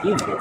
Inter.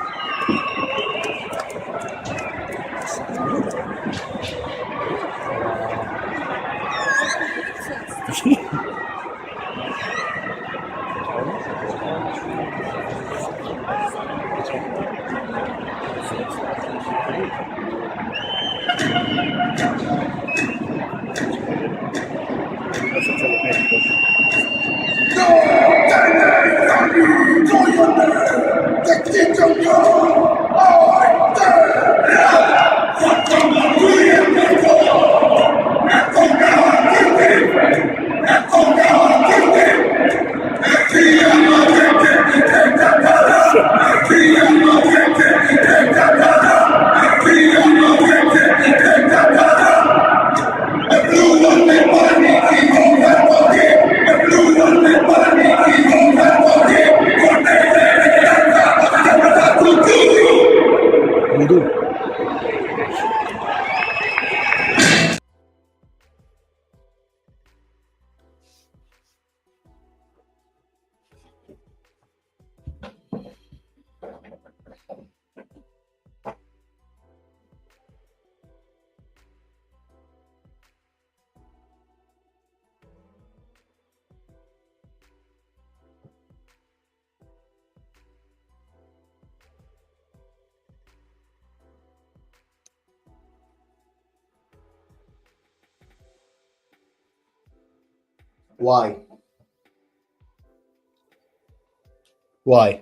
Why?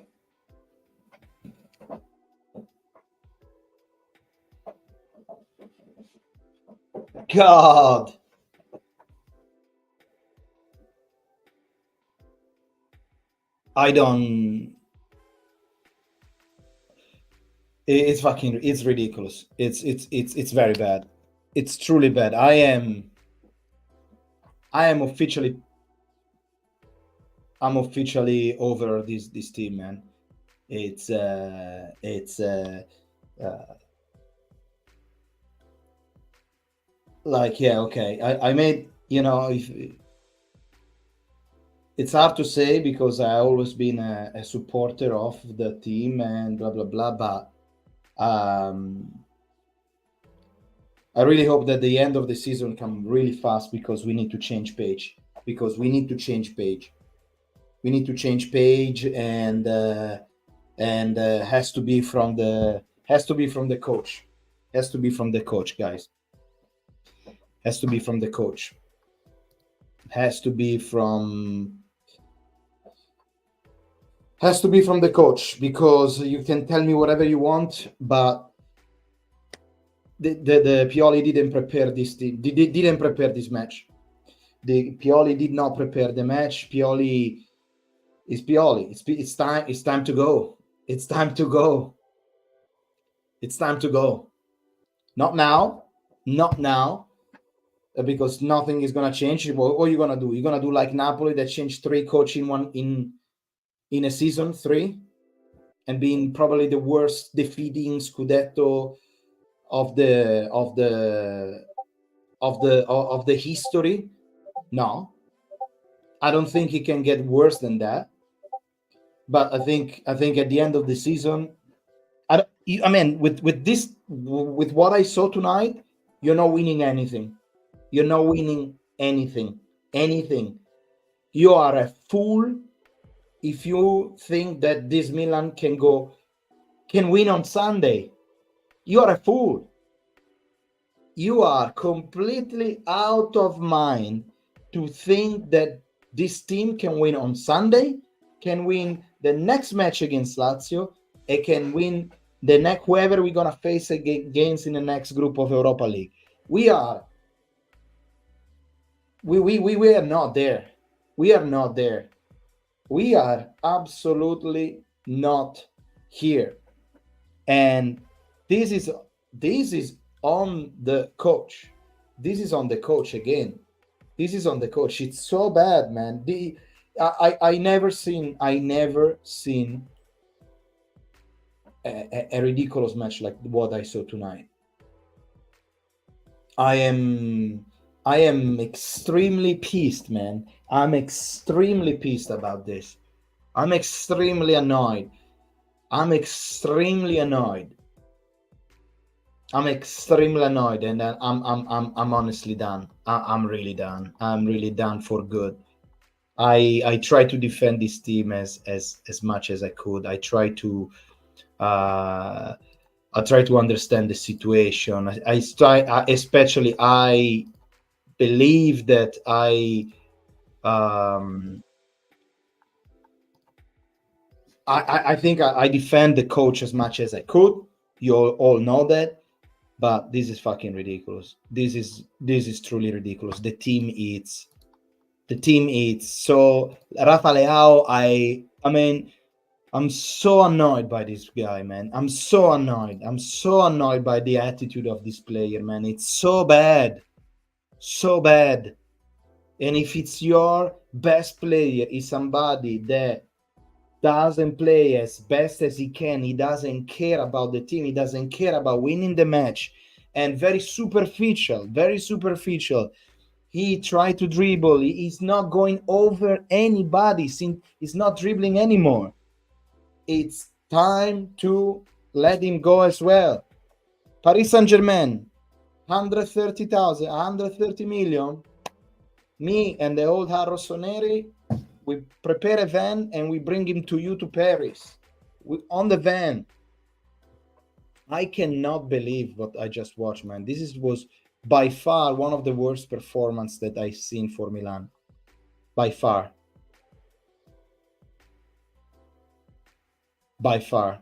God. It's ridiculous. It's very bad. It's truly bad. I am officially over this team, man. It's like, yeah, okay. I made, if it's hard to say because I always been a supporter of the team and blah blah blah, but I really hope that the end of the season come really fast because we need to change page. And has to be from the coach. Has to be from the coach, guys. Has to be from the coach. Has to be from the coach, because you can tell me whatever you want, but the Pioli didn't prepare this team. Didn't prepare this match. The Pioli did not prepare the match. Pioli is Pioli. It's time to go. It's time to go. It's time to go. Not now. Because nothing is gonna change. What are you gonna do? You're gonna do like Napoli that changed 3 coach in a season, 3, and being probably the worst defeating Scudetto of the history. No, I don't think it can get worse than that. But I think at the end of the season, I mean, with what I saw tonight, you're not winning anything. You're not winning anything. You are a fool if you think that this Milan can win on Sunday. You are a fool. You are completely out of mind to think that this team can win on Sunday, can win the next match against Lazio, and can win the next whoever we're gonna face against in the next group of Europa League. We are not there. We are not there. We are absolutely not here. And this is on the coach. This is on the coach again. This is on the coach. It's so bad, man. I never seen a ridiculous match like what I saw tonight. I am extremely pissed, man. I'm extremely pissed about this. I'm extremely annoyed. I'm extremely annoyed. I'm extremely annoyed, and I'm honestly done. I'm really done. I'm really done for good. I try to defend this team as much as I could. Uh, I try to understand the situation. Especially I believe that um, I think I defend the coach as much as I could. You all know that, but this is fucking ridiculous. This is truly ridiculous. The team eats. So Rafa Leao, I mean, I'm so annoyed by this guy, man. I'm so annoyed. I'm so annoyed by the attitude of this player, man. It's so bad. So bad. And if it's your best player is somebody that doesn't play as best as he can, he doesn't care about the team, he doesn't care about winning the match, and very superficial, he tried to dribble, he's not going over anybody, he's not dribbling anymore. It's time to let him go as well. Paris Saint-Germain, 130 million. Me and the old Rossoneri, we prepare a van and we bring him to you to Paris. On the van. I cannot believe what I just watched, man. Was by far one of the worst performances that I've seen for Milan. By far. By far.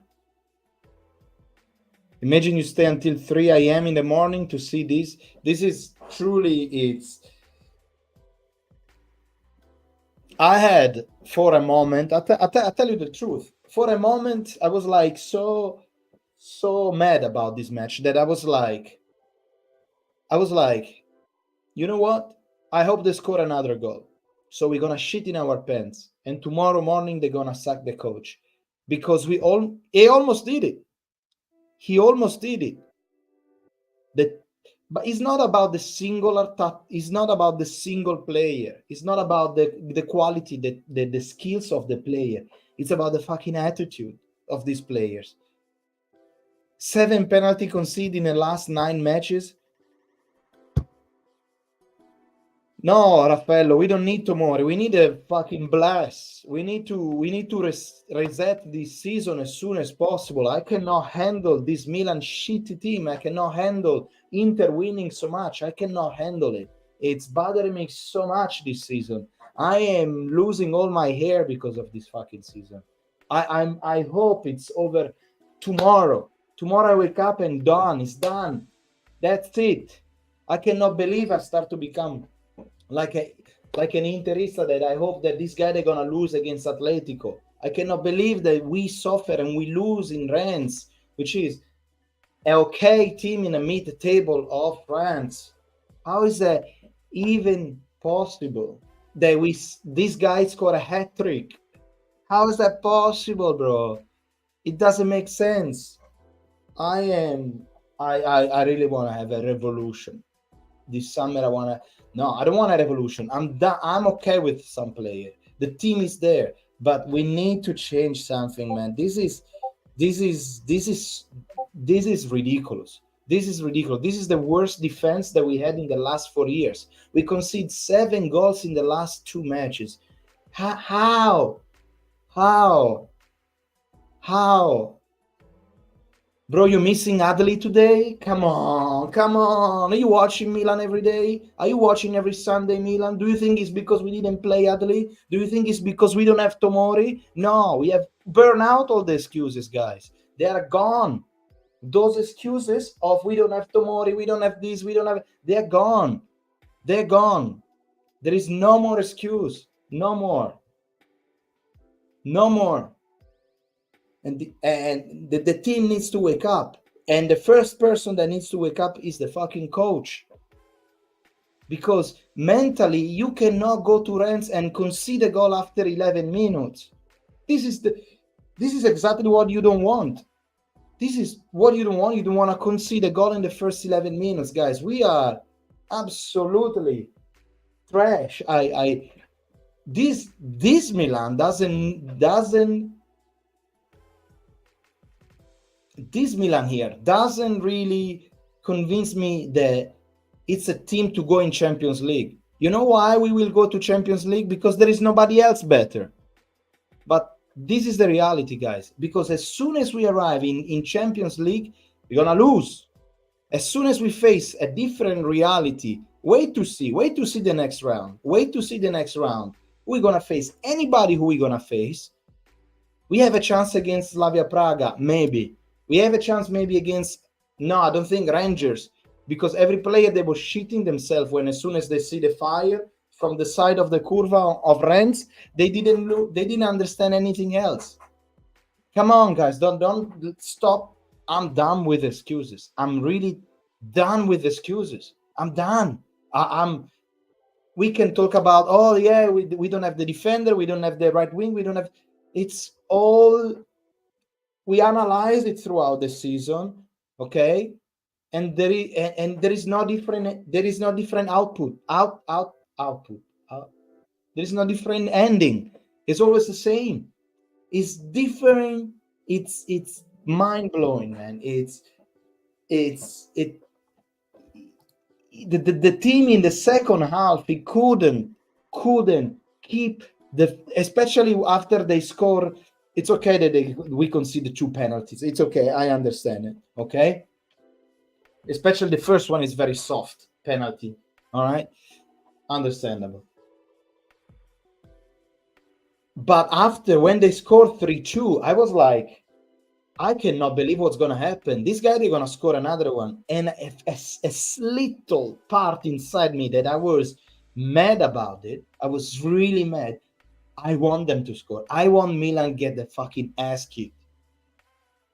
Imagine you stay until 3 a.m. in the morning to see this. This is truly, it's... I had, for a moment, I'll tell you the truth. For a moment, I was like so mad about this match that I was like, you know what? I hope they score another goal. So we're gonna shit in our pants, and tomorrow morning they're gonna sack the coach, because he almost did it. He almost did it. But it's not about the singular. It's not about the single player. It's not about the quality, the skills of the player. It's about the fucking attitude of these players. 7 penalty conceded in the last 9 matches. No, Raffaello, we don't need Tomori. We need a fucking blast. We need to reset this season as soon as possible. I cannot handle this Milan shitty team. I cannot handle Inter winning so much. I cannot handle it. It's bothering me so much this season. I am losing all my hair because of this fucking season. I hope it's over tomorrow. Tomorrow I wake up and done. It's done. That's it. I cannot believe I start to become like an Interista, that I hope that this guy they're gonna lose against Atletico. I cannot believe that we suffer and we lose in Rennes, which is an okay team in the mid-table of France. How is that even possible that this guy scored a hat-trick? How is that possible, bro? It doesn't make sense. I really want to have a revolution this summer. I don't want a revolution. I'm okay with some player. The team is there, but we need to change something, man. This is ridiculous. This is ridiculous. This is the worst defense that we had in the last 4 years. We conceded 7 goals in the last 2 matches. How? Bro, you missing Adli today? Come on. Are you watching Milan every day? Are you watching every Sunday Milan? Do you think it's because we didn't play Adli? Do you think it's because we don't have Tomori? No, we have burned out all the excuses, guys. They are gone. Those excuses of we don't have Tomori, we don't have this, they're gone. They're gone. There is no more excuse. No more. And the team needs to wake up. And the first person that needs to wake up is the fucking coach. Because mentally, you cannot go to Rennes and concede a goal after 11 minutes. This is exactly what you don't want. This is what you don't want. You don't want to concede a goal in the first 11 minutes, guys. We are absolutely trash. This Milan doesn't this Milan here doesn't really convince me that it's a team to go in Champions League. You know why we will go to Champions League? Because there is nobody else better. But this is the reality, guys. Because as soon as we arrive in Champions League, we're gonna lose. As soon as we face a different reality, wait to see the next round. Wait to see the next round. We're gonna face anybody who we're gonna face. We have a chance against Slavia Praga, maybe. We have a chance maybe against, no, I don't think Rangers, because every player they were shitting themselves when as soon as they see the fire from the side of the curva of Rennes, they didn't understand anything else. Come on, guys, don't stop. I'm done with excuses. I'm really done with excuses. I'm done. I'm we can talk about, oh yeah, we don't have the defender, we don't have the right wing, we don't have, it's all, we analyze it throughout the season, okay, and there is no different output. There is no different ending. It's always the same. It's different. It's mind-blowing, man. It's it the team in the second half, he couldn't keep the, especially after they score. It's okay that we concede 2 penalties. It's okay, I understand it, okay, especially the first one is very soft penalty, all right, understandable. But after, when they scored 3-2, I was like, I cannot believe what's going to happen. This guy, they're going to score another one. And a little part inside me that I was mad about it. I was really mad. I want them to score. I want Milan get the fucking ass kicked.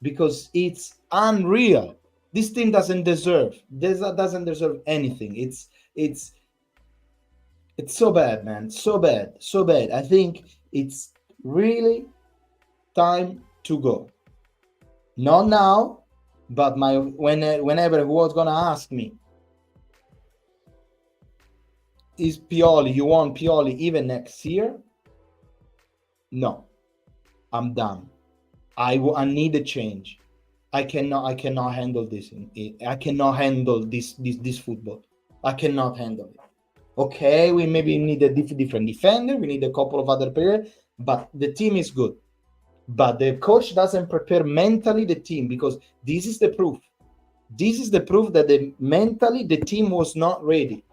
Because it's unreal. This team doesn't deserve anything. It's so bad, man. So bad. I think it's really time to go. Not now, but whenever who was gonna ask me, is Pioli, you want Pioli even next year? No, I'm done. I need a change. I cannot handle this. I cannot handle this football. I cannot handle it. Okay, we maybe need a different defender. We need a couple of other players, but the team is good. But the coach doesn't prepare mentally the team, because this is the proof. This is the proof that mentally the team was not ready.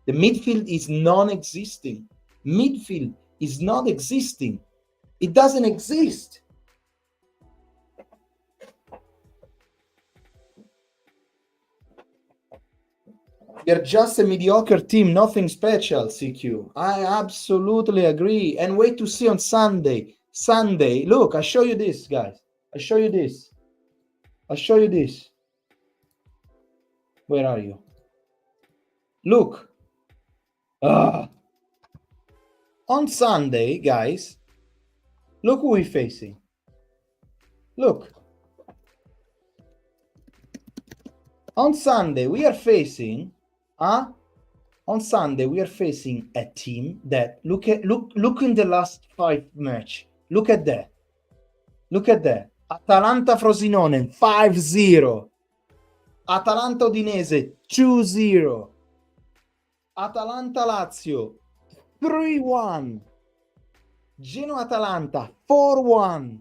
The midfield is non-existing. Midfield is not existing. It doesn't exist. You're just a mediocre team, nothing special, CQ. I absolutely agree. And wait to see on Sunday. Sunday, look, I show you this, guys. I show you this. Where are you? Look. On Sunday, guys, look who we're facing. Look. On Sunday, we are facing on Sunday, we are facing a team that look in the last 5 match. Look at that. Atalanta Frosinone 5-0. Atalanta Udinese 2-0. Atalanta Lazio 3-1. Genoa Atalanta 4-1.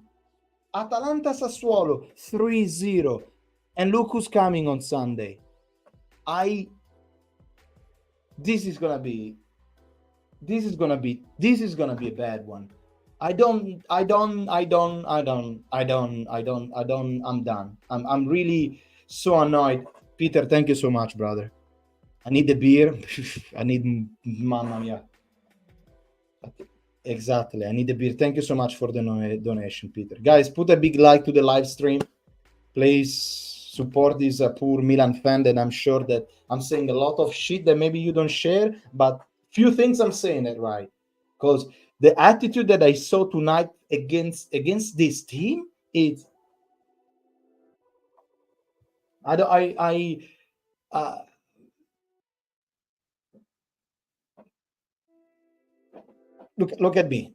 Atalanta Sassuolo 3-0. And look who's coming on Sunday. This is gonna be a bad one. I'm done. I'm really so annoyed. Peter, thank you so much, brother. I need the beer. I need, mamma mia. Exactly. I need the beer. Thank you so much for the donation, Peter. Guys, put a big like to the live stream. Please support this poor Milan fan that I'm sure that I'm saying a lot of shit that maybe you don't share, but few things I'm saying it right. Because the attitude that I saw tonight against this team, it's look at me.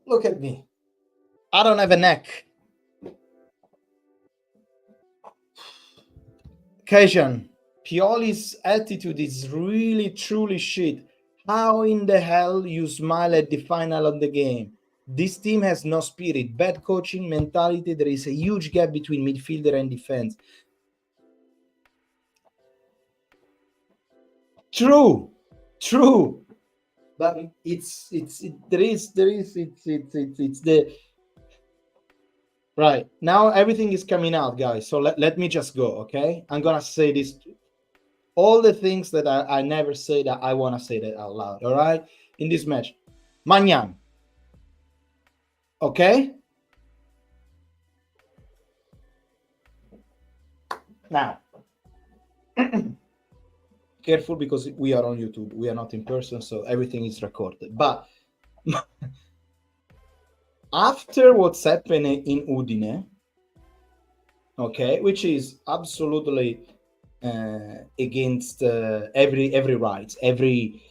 Look at me. I don't have a neck. Kajan, Pioli's attitude is really, truly shit. How in the hell you smile at the final of the game? This team has no spirit, bad coaching mentality. There is a huge gap between midfielder and defense. True, but it's the right now everything is coming out, guys. So let me just go, okay? I'm gonna say this, all the things that I never say that I want to say that out loud. All right, in this match, Magnan, okay? Now, careful because we are on YouTube. We are not in person, so everything is recorded. But after what's happening in Udine, okay, which is absolutely against every rights, every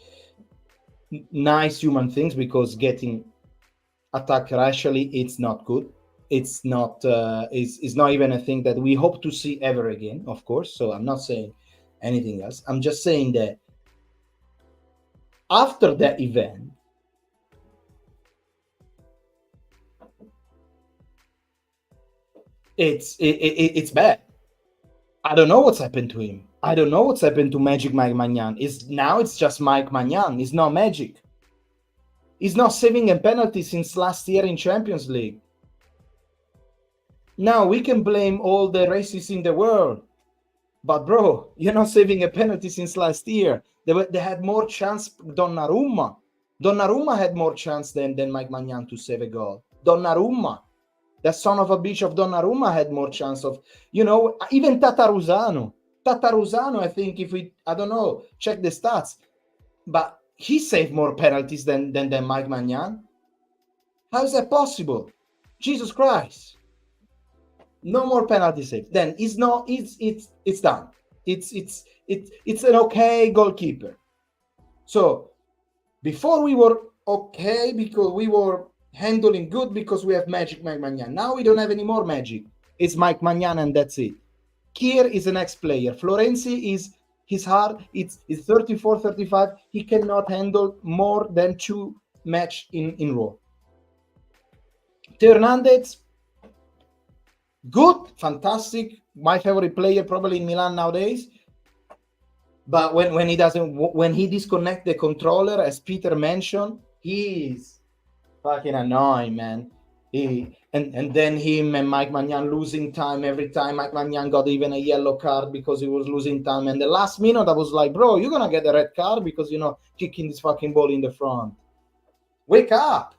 nice human things, because getting attacked racially, it's not good. It's not is not even a thing that we hope to see ever again, of course. So I'm not saying anything else. I'm just saying that after that event, it's bad. I don't know what's happened to him. I don't know what's happened to Magic Mike Magnan. It's just Mike Magnan. It's not magic. He's not saving a penalty since last year in Champions League. Now we can blame all the racists in the world, but bro, you're not saving a penalty since last year. They had more chance. Donnarumma had more chance than Mike Magnan to save a goal. Donnarumma, that son of a bitch of Donnarumma, had more chance of, even Tataruzano, I think, I don't know, check the stats, but he saved more penalties than Mike Magnan. How is that possible? Jesus Christ. No more penalty save. Then it's done. It's an okay goalkeeper. So before we were okay because we were handling good because we have Magic Mike Magnan. Now we don't have any more magic. It's Mike Magnan and that's it. Kier is the next player. Florenzi is his heart. It's 34, 35. He cannot handle more than 2 matches in row. Hernandez, good, fantastic, my favorite player probably in Milan nowadays. But when he disconnects the controller, as Peter mentioned, he's fucking annoying, man. And then him and Mike Magnan losing time every time. Mike Magnan got even a yellow card because he was losing time. And the last minute, I was like, bro, you're gonna get a red card because kicking this fucking ball in the front. Wake up.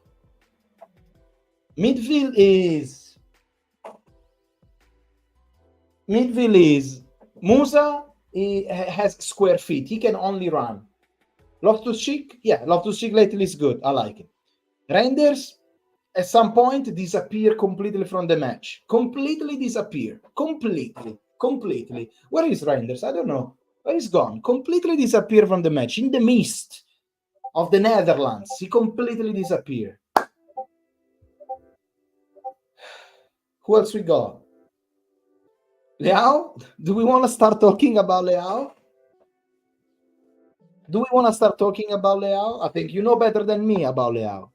Midfield is Musa. He has square feet. He can only run. Loftus-Cheek lately is good. I like it. Reinders, at some point, disappear completely from the match. Completely disappear. Completely. Where is Reinders? I don't know. Where is gone? Completely disappear from the match. In the mist of the Netherlands. He completely disappeared. Who else we got? Leao? Do we want to start talking about Leao? I think you know better than me about Leao.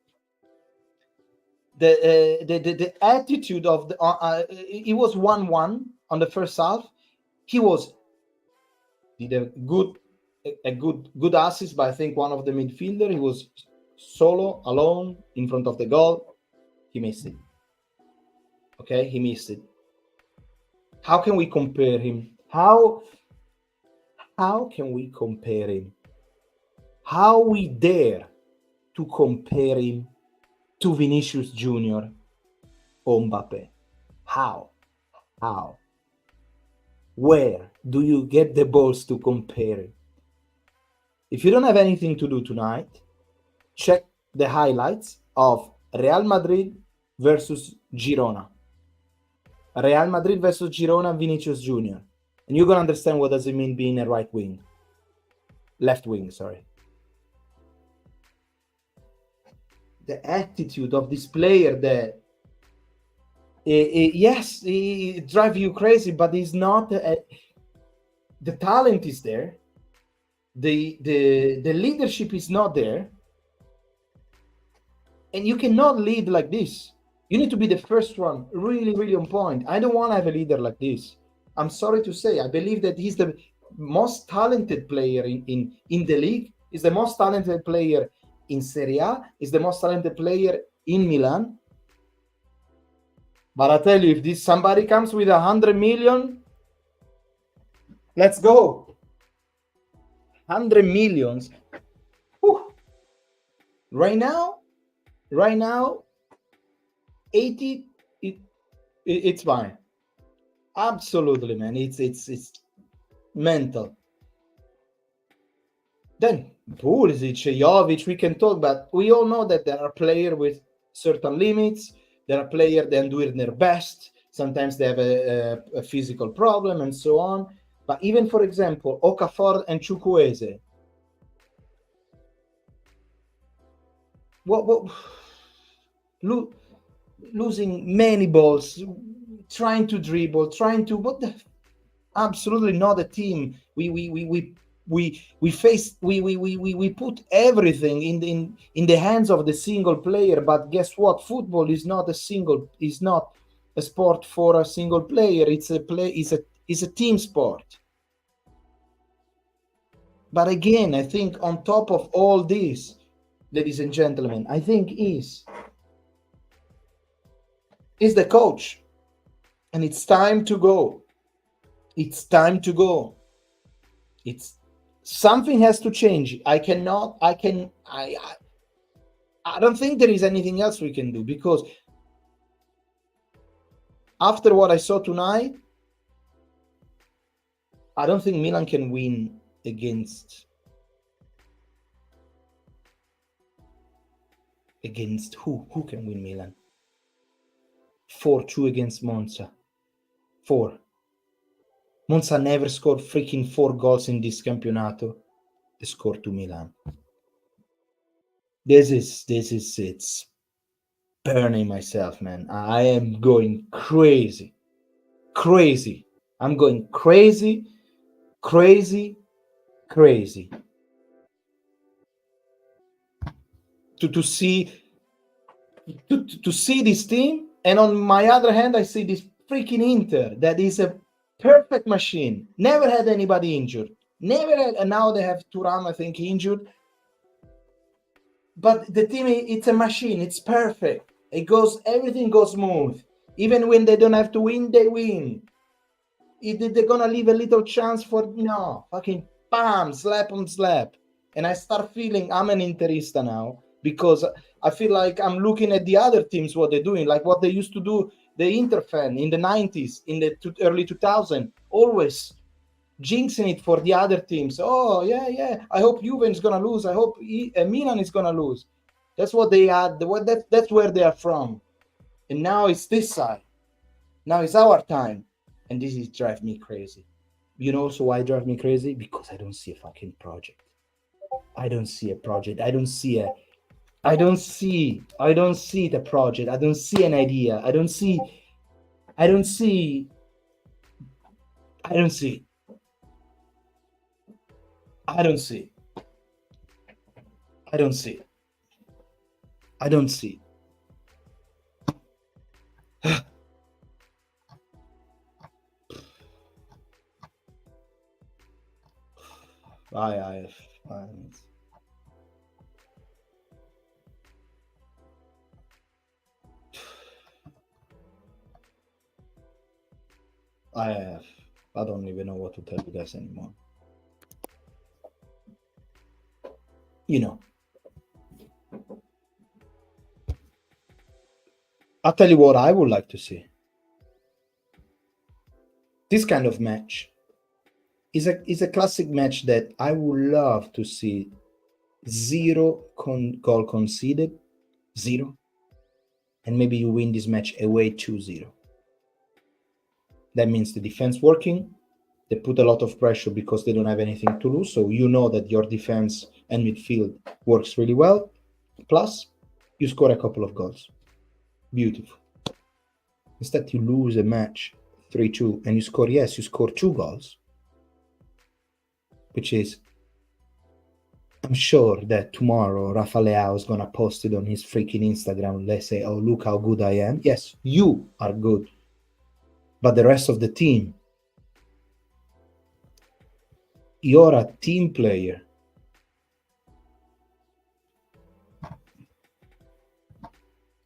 The attitude of it was 1-1 on the first half. He did a good assist by, I think, one of the midfielder. He was solo, alone in front of the goal. He missed it. Okay, he missed it. How can we compare him? How can we compare him? How we dare to compare him to Vinicius Junior or Mbappe? How? Where do you get the balls to compare it? If you don't have anything to do tonight, check the highlights of Real Madrid versus Girona. Real Madrid versus Girona, Vinicius Junior. And you're going to understand what does it mean being a left wing, sorry. The attitude of this player that, yes, he drives you crazy, but he's not the talent is there, the leadership is not there, and you cannot lead like this. You need to be the first one, really, really on point. I don't want to have a leader like this. I'm sorry to say, I believe that he's the most talented player in the league. He's the most talented player in Serie A. He's the most talented player in Milan. But I tell you, if this somebody comes with 100 million, let's go. 100 millions. Whew. Right now, 80, it's fine. Absolutely, man. It's mental. Then Pulisic, Jovic, we can talk, but we all know that there are players with certain limits. There are players that are doing their best. Sometimes they have a physical problem and so on. But even, for example, Okafor and Chukwueze. Losing many balls, trying to dribble, absolutely not a team. We put everything in the hands of the single player. But guess what? Football is not a sport for a single player. It's a team sport. But again, I think on top of all this, ladies and gentlemen, I think is the coach. And it's time to go. Something has to change. I don't think there is anything else we can do, because after what I saw tonight, I don't think Milan can win against who? Who can win Milan? 4-2 against Monza. 4. Monza never scored freaking 4 goals in this campionato. They scored to Milan. This is it's burning myself, man. I am going crazy. I'm going crazy. To see this team, and on my other hand, I see this freaking Inter that is a perfect machine. Never had anybody injured. And now they have Thuram, I think, injured. But the team, it's a machine. It's perfect. Everything goes smooth. Even when they don't have to win, they win. They're gonna leave a little chance for fucking bam, slap on slap. And I start feeling I'm an Interista now, because I feel like I'm looking at the other teams, what they're doing, like what they used to do, the Inter fan in the 90s, in the early 2000s, always jinxing it for the other teams. Oh, yeah. I hope Juve is going to lose. I hope Milan is going to lose. That's what they are. That's where they are from. And now it's this side. Now it's our time. And this is drive me crazy. You know also why it drives me crazy? Because I don't see a fucking project. I don't see a project. I don't see the project. I don't see an idea. I don't see. I don't even know what to tell you guys anymore. I'll tell you what I would like to see. This kind of match is a classic match that I would love to see. 0 goal conceded, 0, and maybe you win this match away 2-0. That means the defense working. They put a lot of pressure because they don't have anything to lose. So you know that your defense and midfield works really well. Plus, you score a couple of goals. Beautiful. Instead, you lose a match 3-2 and you score 2 goals. which is, I'm sure that tomorrow Rafa Leao is gonna post it on his freaking Instagram. Let's say, oh, look how good I am. Yes, you are good. But the rest of the team, you're a team player.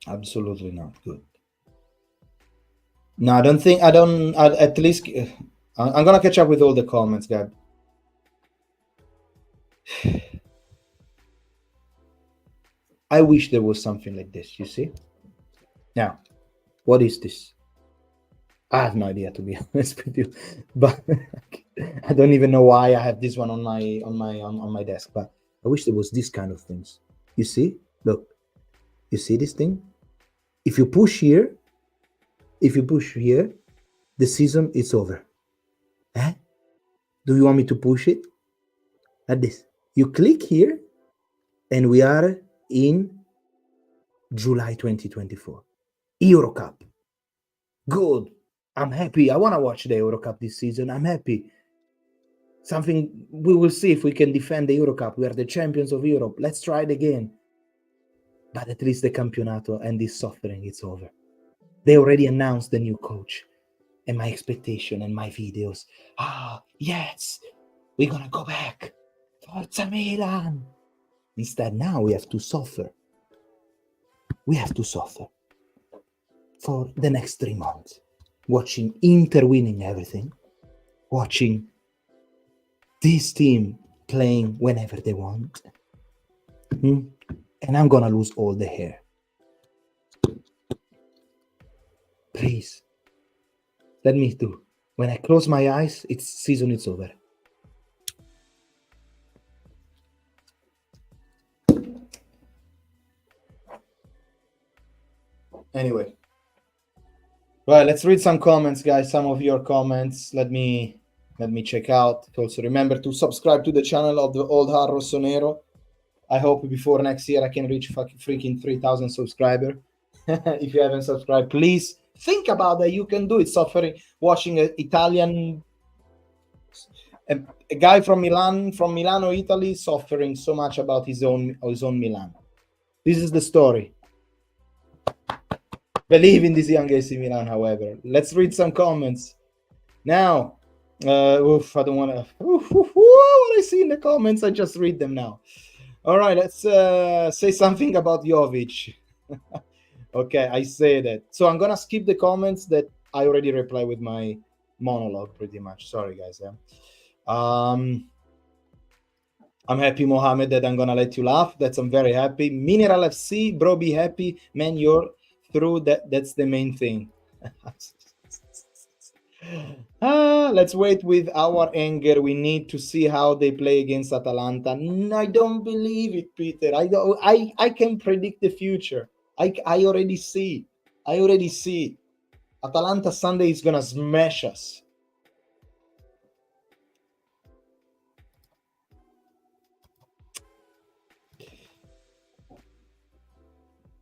Absolutely not good. No, I don't think, at least, I'm gonna catch up with all the comments, Gab. I wish there was something like this, you see? Now, what is this? I have no idea, to be honest with you, but I don't even know why I have this one on my desk. But I wish there was this kind of things. You see? Look, you see this thing? If you push here, the season is over. Eh? Do you want me to push it? Like this. You click here, and we are in July 2024. Euro Cup. Good. I'm happy. I want to watch the Euro Cup this season. I'm happy. We will see if we can defend the Euro Cup. We are the champions of Europe. Let's try it again. But at least the Campionato and this suffering, it's over. They already announced the new coach. And my expectation and my videos. Yes, we're going to go back. Forza Milan. Instead, now we have to suffer. We have to suffer for the next 3 months. Watching Inter winning everything. Watching this team playing whenever they want. And I'm going to lose all the hair. Please. Let me do. When I close my eyes, season is over. Anyway. Well, let's read some comments, guys. Some of your comments. Let me check out. Also, remember to subscribe to the channel of the Old Heart Rossonero. I hope before next year I can reach freaking 3,000 subscribers. If you haven't subscribed, please think about that. You can do it. Suffering, watching an Italian, a guy from Milano, Italy, suffering so much about his own Milan. This is the story. Believe in this young AC Milan, however. Let's read some comments. Now, I don't want to... What I see in the comments, I just read them now. All right, let's say something about Jovic. Okay, I say that. So I'm going to skip the comments that I already replied with my monologue, pretty much. Sorry, guys. I'm happy, Mohammed, that I'm going to let you laugh. I'm very happy. Mineral FC, bro, be happy. Man, you're through that. That's the main thing. Let's wait with our anger. We need to see how they play against Atalanta. I don't believe it, Peter. I can predict the future. I already see. Atalanta Sunday is gonna smash us.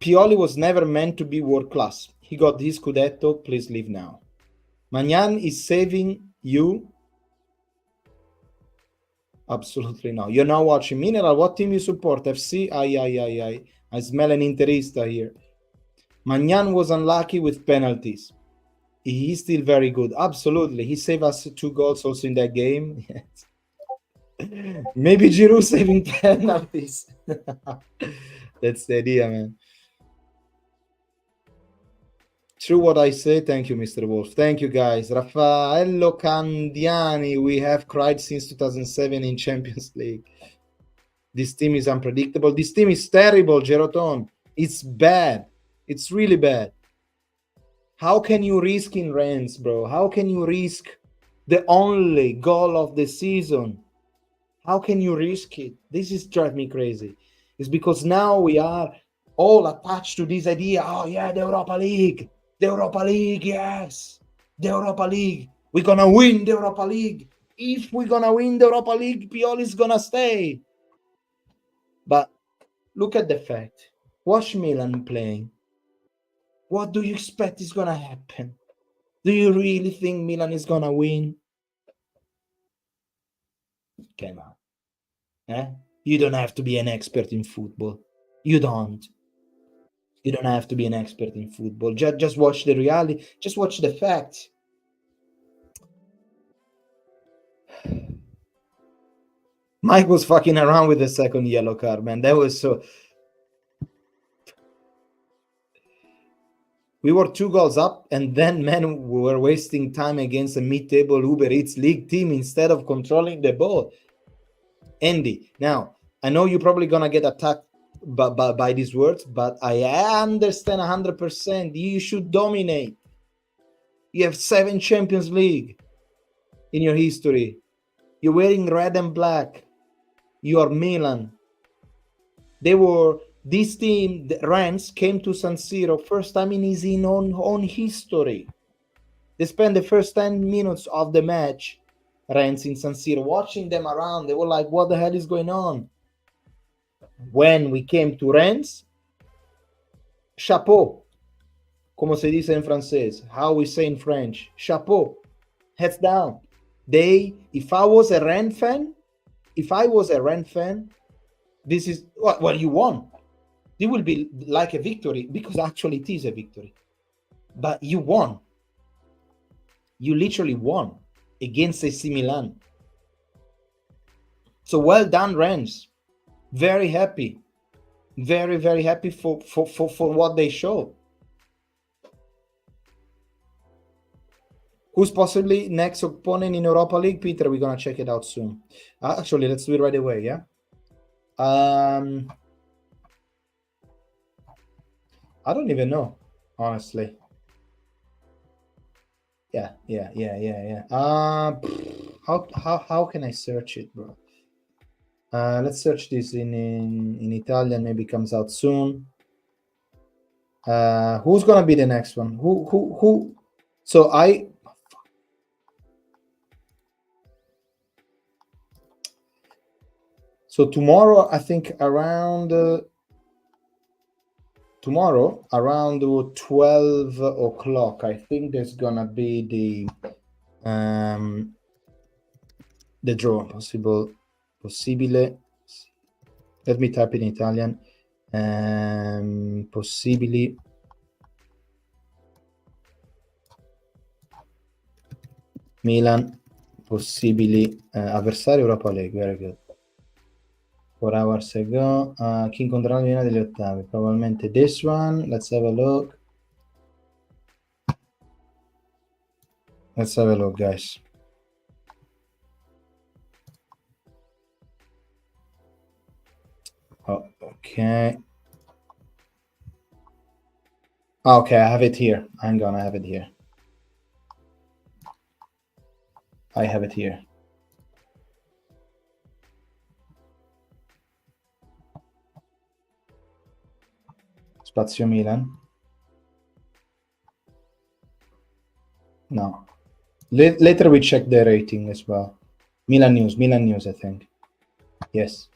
Pioli was never meant to be world class. He got his Scudetto. Please leave now. Magnan is saving you. Absolutely no. You're now watching. Mineral, what team you support? FC? I smell an Interista here. Magnan was unlucky with penalties. He's still very good. Absolutely. He saved us 2 goals also in that game. Yes. Maybe Giroud saving penalties. That's the idea, man. True what I say. Thank you, Mr. Wolf. Thank you, guys. Raffaello Candiani. We have cried since 2007 in Champions League. This team is unpredictable. This team is terrible, Geroton. It's bad. It's really bad. How can you risk in Rennes, bro? How can you risk the only goal of the season? How can you risk it? This is driving me crazy. It's because now we are all attached to this idea. Oh, yeah, the Europa League. The Europa League, yes. The Europa League. We're going to win the Europa League. If we're going to win the Europa League, Pioli's going to stay. But look at the fact. Watch Milan playing. What do you expect is going to happen? Do you really think Milan is going to win? Come on. You don't have to be an expert in football. You don't. You don't have to be an expert in football. Just watch the reality. Just watch the facts. Mike was fucking around with the second yellow card, man. That was so. We were 2 goals up, and then, man, we were wasting time against a mid-table Uber Eats League team instead of controlling the ball. Andy, now, I know you're probably going to get attacked by these words, but I understand 100%. You should dominate. You have 7 Champions League in your history. You're wearing red and black. You are Milan. This team, the Rennes, came to San Siro first time in his own history. They spent the first 10 minutes of the match, Rennes in San Siro, watching them around. They were like, what the hell is going on? When we came to Rennes, chapeau, como se dice en francés, how we say in French, chapeau, heads down. If I was a Rennes fan, this is what you won. It will be like a victory, because actually it is a victory. But you won. You literally won against AC Milan. So well done, Rennes. Very happy. Very, very happy for what they show. Who's possibly next opponent in Europa League? Peter, we're going to check it out soon. Actually, let's do it right away, yeah? I don't even know, honestly. Yeah. How can I search it, bro? Let's search this in Italian. Maybe it comes out soon. Who's gonna be the next one? Who? So tomorrow, I think around 12 o'clock, I think there's gonna be the draw. Possibile. Let me type in Italian. Possibili Milan, possibili avversario Europa League. Very good. 4 hours ago. Chi incontrerà la degli ottavi? Probabilmente this one. Let's have a look. Let's have a look, guys. Oh, okay. Okay, I have it here. Hang on, I have it here. I have it here. Spazio Milan. No. Later we check the rating as well. Milan News, I think. Yes.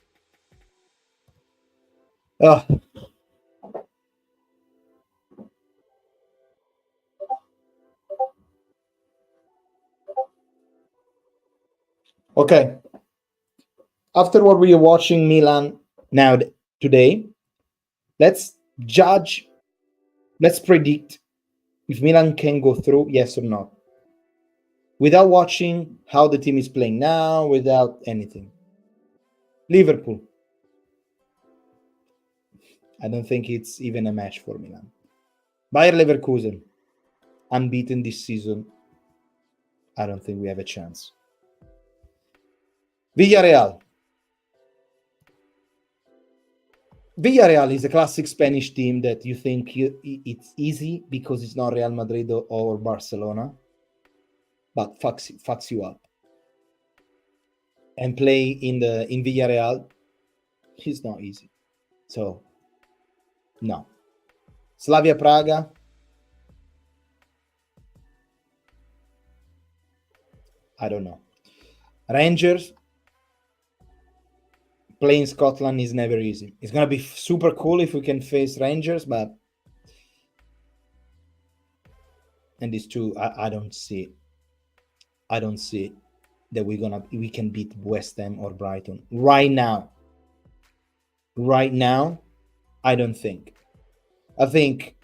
Oh. Okay. After what we are watching Milan now today, let's judge, let's predict if Milan can go through, yes or no. Without watching how the team is playing now, without anything. Liverpool. I don't think it's even a match for Milan. Bayer Leverkusen, unbeaten this season. I don't think we have a chance. Villarreal. Villarreal is a classic Spanish team that you think it's easy because it's not Real Madrid or Barcelona, but fucks you up. And play in Villarreal is not easy. So, no. Slavia Praga. I don't know. Rangers. Playing Scotland is never easy. It's going to be super cool if we can face Rangers, but and these two, I don't see it. that we can beat West Ham or Brighton right now. Right now, I don't think. I think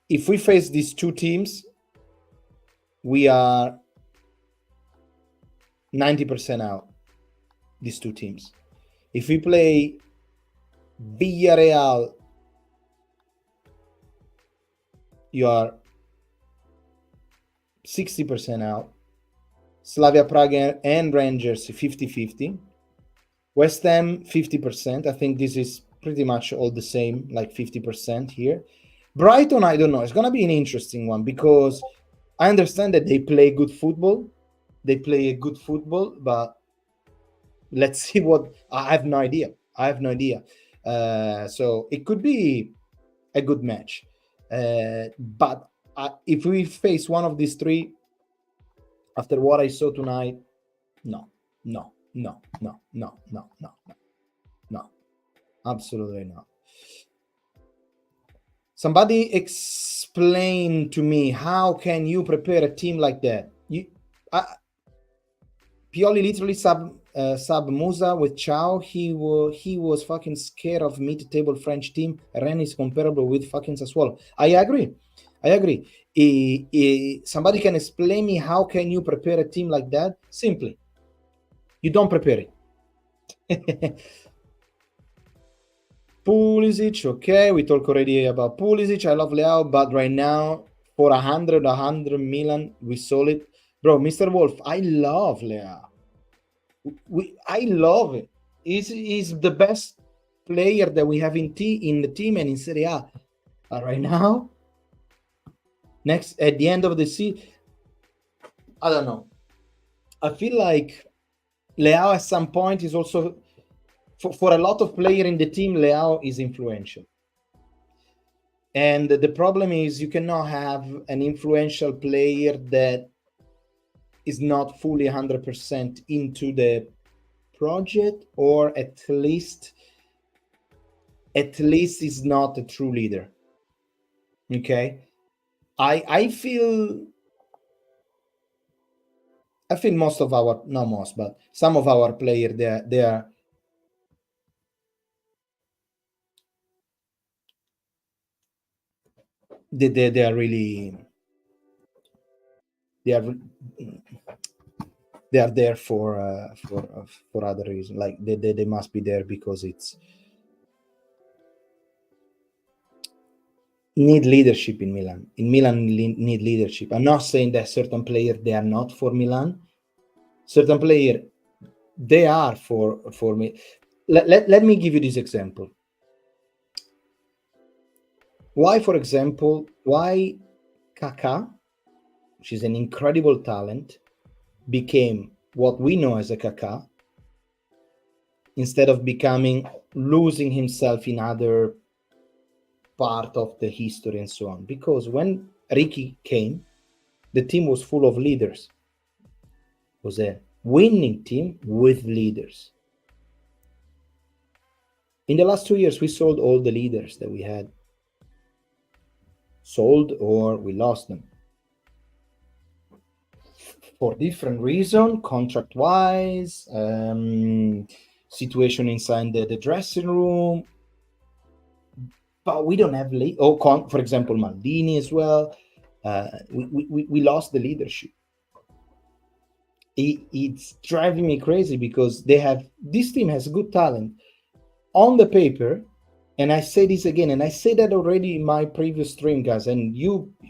if we face these two teams, we are 90% out. These two teams. If we play Villarreal, you are 60% out. Slavia Prague and Rangers 50-50. West Ham 50%. I think this is pretty much all the same, like 50% here. Brighton, I don't know. It's going to be an interesting one because I understand that they play good football. They play a good football, but let's see what. I have no idea. So it could be a good match. But if we face one of these three, after what I saw tonight, no, absolutely not. Somebody explain to me, how can you prepare a team like that? Pioli literally sub Musa with Chow. He was fucking scared of mid-table French team. Rennes is comparable with fucking Sassuolo. I agree. Somebody can explain me, how can you prepare a team like that? Simply, you don't prepare it. Pulisic, okay, we talked already about Pulisic. I love Leao, but right now for 100 Milan, we sold it. Bro, Mr. Wolf, I love Leao. I love it. He's the best player that we have in the team and in Serie A. Right now, at the end of the season, I don't know. I feel like Leao at some point is also, for a lot of players in the team, Leao is influential. And the problem is you cannot have an influential player that is not fully 100% into the project, or at least is not a true leader. Okay? I feel most of our, not most, but some of our players, they are really, they are there for other reasons. Like they must be there because it's need leadership in Milan. In Milan, need leadership. I'm not saying that certain players, they are not for Milan. Certain players, they are for me. Let me give you this example. Why, for example, why Kaká, which is an incredible talent, became what we know as a Kaká, instead of losing himself in other part of the history and so on? Because when Ricky came, the team was full of leaders. It was a winning team with leaders. In the last 2 years, we sold all the leaders that we had. Sold, or we lost them. For different reasons, contract-wise, situation inside the dressing room. But we don't have for example, Maldini as well. We lost the leadership. It's driving me crazy because this team has good talent on the paper. And I say this again, and I say that already in my previous stream, guys. And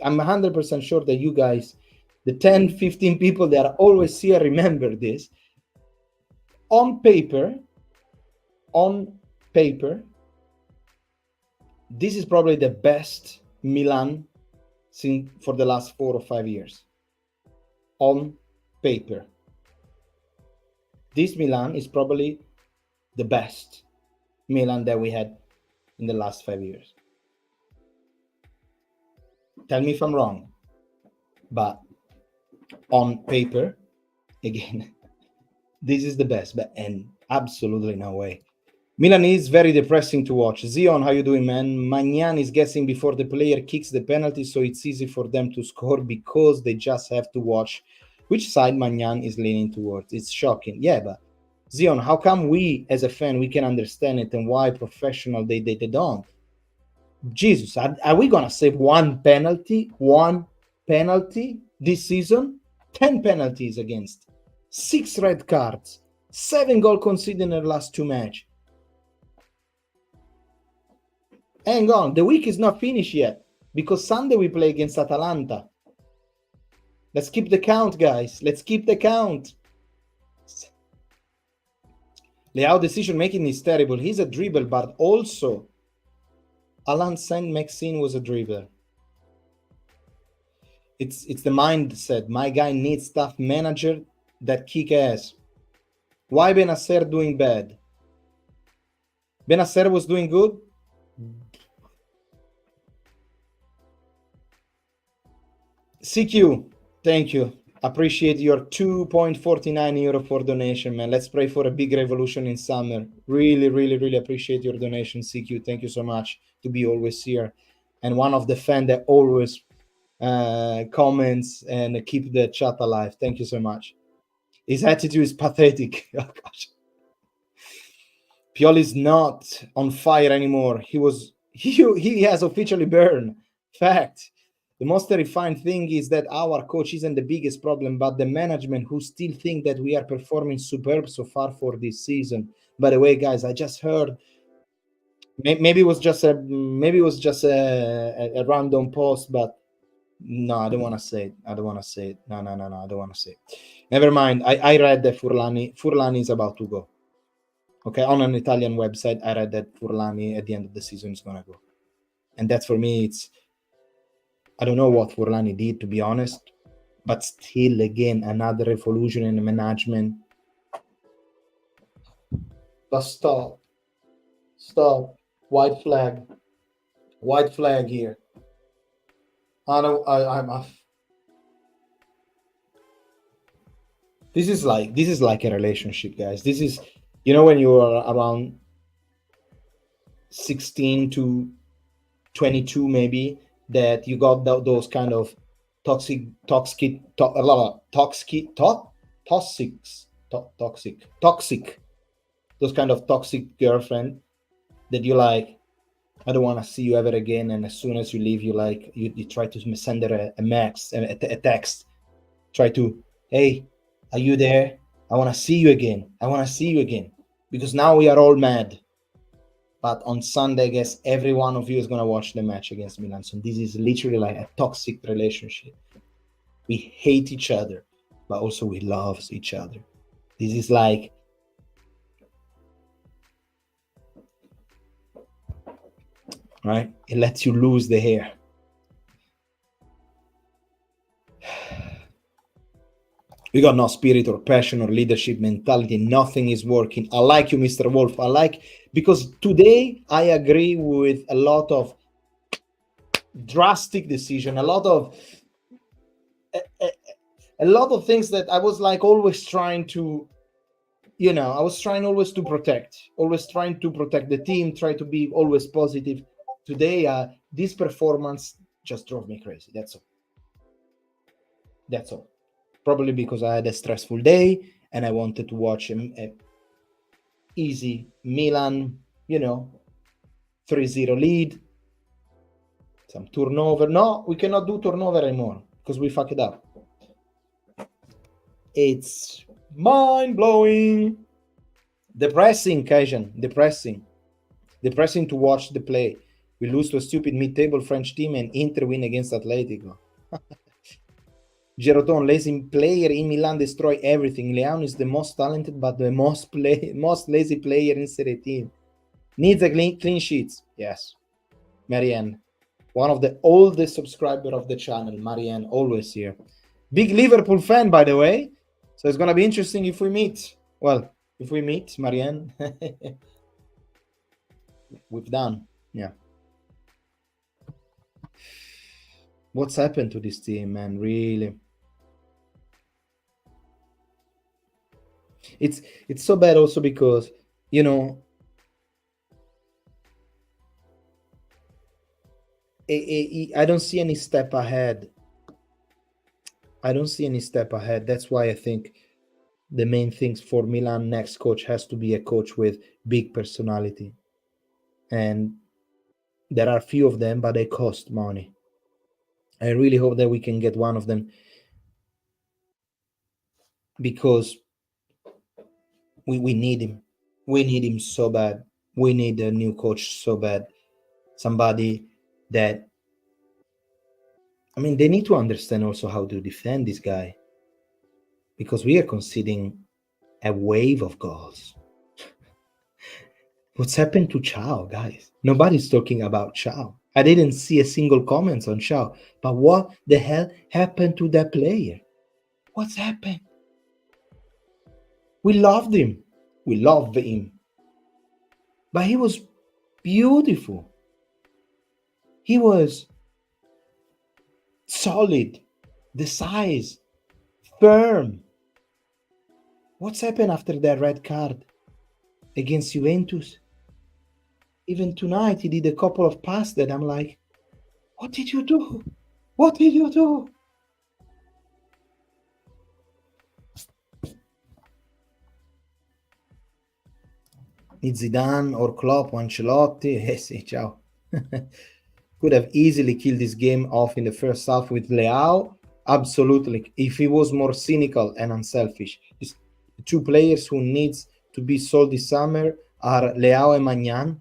I'm 100% sure that you guys, the 10, 15 people that are always here, remember this. On paper, this is probably the best Milan for the last 4 or 5 years. On paper, this Milan is probably the best Milan that we had in the last 5 years. Tell me if I'm wrong, but on paper, again, this is the best, and absolutely no way. Milan is very depressing to watch. Zion, how you doing, man? Magnan is guessing before the player kicks the penalty, so it's easy for them to score because they just have to watch which side Magnan is leaning towards. It's shocking. Yeah, but Zion, how come we as a fan we can understand it, and why professional they don't? Jesus, are we gonna save one penalty this season? 10 penalties against, 6 red cards, 7 goal conceded in the last 2 matches. Hang on, the week is not finished yet, because Sunday we play against Atalanta. Let's keep the count, guys. Let's keep the count. Leao decision making is terrible. He's a dribble, but also Alan Saint-Maxime was a dribbler. It's the mindset. My guy needs tough manager that kick ass. Why Benacer doing bad? Benacer was doing good. CQ, thank you. Appreciate your 2.49 euro for donation, man. Let's pray for a big revolution in summer. Really, really, really appreciate your donation, CQ. Thank you so much to be always here. And one of the fans that always comments and keep the chat alive. Thank you so much. His attitude is pathetic. Oh, gosh. Pioli's not on fire anymore. He has officially burned. Fact. The most terrifying thing is that our coach isn't the biggest problem, but the management, who still think that we are performing superb so far for this season. By the way, guys, I just heard maybe it was just a random post, but no, I don't want to say it. No, I don't want to say it. Never mind. I read that Furlani is about to go. Okay, on an Italian website, I read that Furlani at the end of the season is gonna go, and that's for me. I don't know what Furlani did, to be honest, but still, again, another revolution in the management. But stop. White flag here. This is like a relationship, guys. This is, when you are around 16 to 22, maybe, that you got those kind of toxic, those kind of toxic girlfriend that you like, I don't want to see you ever again. And as soon as you leave, you try to send her a text, try to, hey, are you there? I want to see you again. Because now we are all mad. But on Sunday, I guess every one of you is going to watch the match against Milan. So this is literally like a toxic relationship. We hate each other, but also we love each other. This is like, right? It lets you lose the hair. We got no spirit or passion or leadership mentality. Nothing is working. I like you, Mr. Wolf. Because today I agree with a lot of drastic decision, a lot of things that I was like always trying to, I was trying always to protect the team, try to be always positive. Today, this performance just drove me crazy. That's all. Probably because I had a stressful day and I wanted to watch a easy Milan, 3-0 lead, some turnover. No, we cannot do turnover anymore because we fuck it up. It's mind-blowing. Depressing, Kajan. Depressing to watch the play. We lose to a stupid mid-table French team and Inter win against Atletico. Giroton, lazy player in Milan, destroy everything. Leão is the most talented but the most lazy player in Serie team. Needs a clean sheets. Yes. Marianne, one of the oldest subscriber of the channel. Marianne, always here. Big Liverpool fan, by the way. So it's going to be interesting if we meet. Well, if we meet, Marianne. We've done. Yeah. What's happened to this team, man? Really? It's so bad also because, I don't see any step ahead. I don't see any step ahead. That's why I think the main things for Milan next coach has to be a coach with big personality. And there are few of them, but they cost money. I really hope that we can get one of them, because we need him. We need him so bad. We need a new coach so bad. Somebody that, I mean, they need to understand also how to defend this guy, because we are conceding a wave of goals. What's happened to Chow, guys? Nobody's talking about Chow. I didn't see a single comment on Chow. But what the hell happened to that player? What's happened? We loved him. We loved him. But he was beautiful. He was solid, decisive, firm. What's happened after that red card against Juventus? Even tonight, he did a couple of passes that I'm like, what did you do? What did you do? Need Zidane or Klopp or Ancelotti? Yes, ciao. Could have easily killed this game off in the first half with Leao. Absolutely. If he was more cynical and unselfish. These two players who needs to be sold this summer are Leao and Magnan.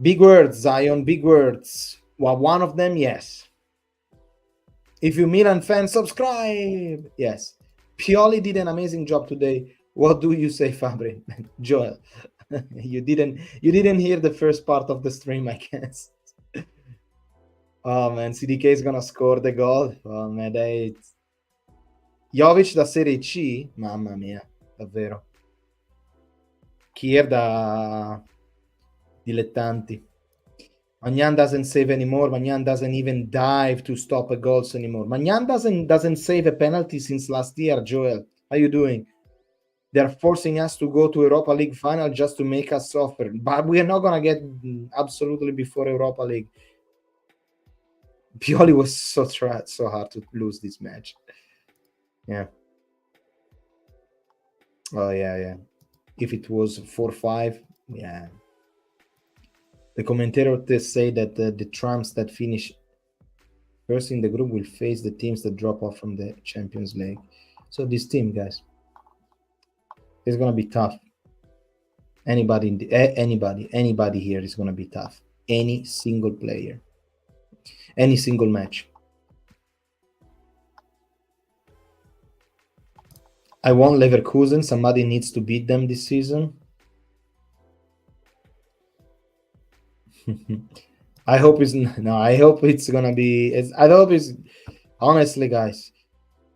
Big words, Zion, big words. Well, one of them, yes. If you Milan fan, subscribe. Yes. Pioli did an amazing job today. What do you say, Fabri? Joel, you didn't hear the first part of the stream, I guess. Oh man, CDK is gonna score the goal. Oh man, Jovic da Serie C, mamma mia, davvero. Kier da dilettanti. Magnan doesn't save anymore. Magnan doesn't even dive to stop a goals anymore. Magnan doesn't save a penalty since last year. Joel, how you doing? They're forcing us to go to Europa League final just to make us suffer. But we are not gonna get absolutely before Europa League. Pioli was so hard to lose this match. Yeah. Oh yeah. If it was 4-5, yeah. The commentators say that the Trumps that finish first in the group will face the teams that drop off from the Champions League. So this team, guys, is gonna be tough. Anybody here is gonna be tough. Any single player, any single match. I want Leverkusen. Somebody needs to beat them this season. I hope it's gonna be. I hope it's honestly, guys.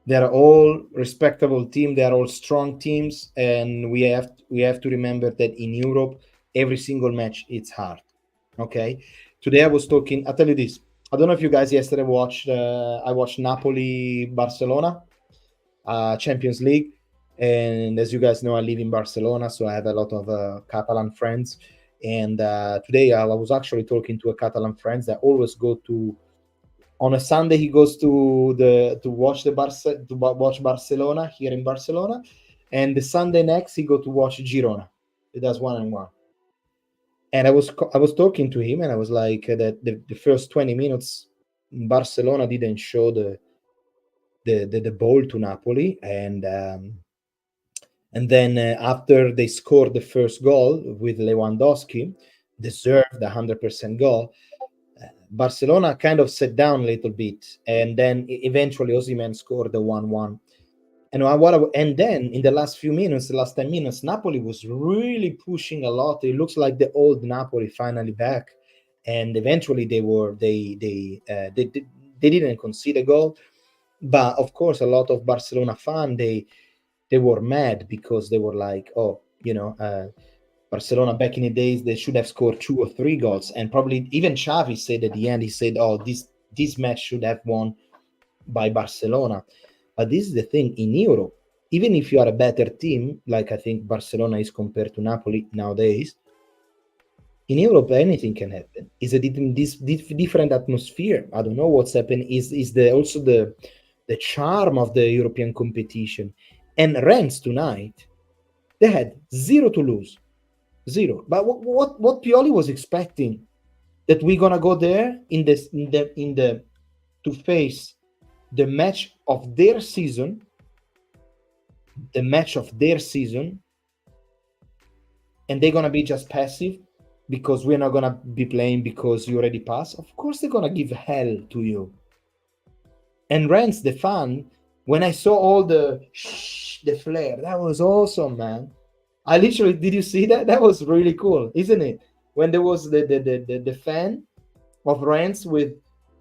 They're all respectable team. They're all strong teams, and we have to remember that in Europe, every single match it's hard. Okay. Today I was talking. I'll tell you this. I don't know if you guys yesterday watched. I watched Napoli Barcelona, Champions League, and as you guys know, I live in Barcelona, so I have a lot of Catalan friends. And today I was actually talking to a Catalan friend that always go to. On a Sunday, he goes to watch Barcelona here in Barcelona, and the Sunday next he go to watch Girona. He does 1-1. And I was talking to him, and I was like that the first 20 minutes, Barcelona didn't show the ball to Napoli, and then after they scored the first goal with Lewandowski, deserved the 100% goal. Barcelona kind of sat down a little bit, and then eventually Osimhen scored the 1-1. And then in the last few minutes, the last 10 minutes, Napoli was really pushing a lot. It looks like the old Napoli finally back, and eventually they didn't concede a goal. But of course, a lot of Barcelona fans they were mad because they were like, oh, Barcelona back in the days, they should have scored 2 or 3 goals. And probably even Xavi said at the end, he said, oh, this match should have won by Barcelona. But this is the thing, in Europe, even if you are a better team, like I think Barcelona is compared to Napoli nowadays, in Europe, anything can happen. It's a different atmosphere. I don't know what's happened. Is also the the charm of the European competition. And Rennes tonight, they had 0 to lose, 0. But what Pioli was expecting, that we're gonna go there in the to face the match of their season, and they're gonna be just passive because we're not gonna be playing because you already passed. Of course, they're gonna give hell to you. And Rennes, the fan, when I saw all the flare, that was awesome, man. I literally, did you see that? That was really cool, isn't it? When there was the fan of Rennes with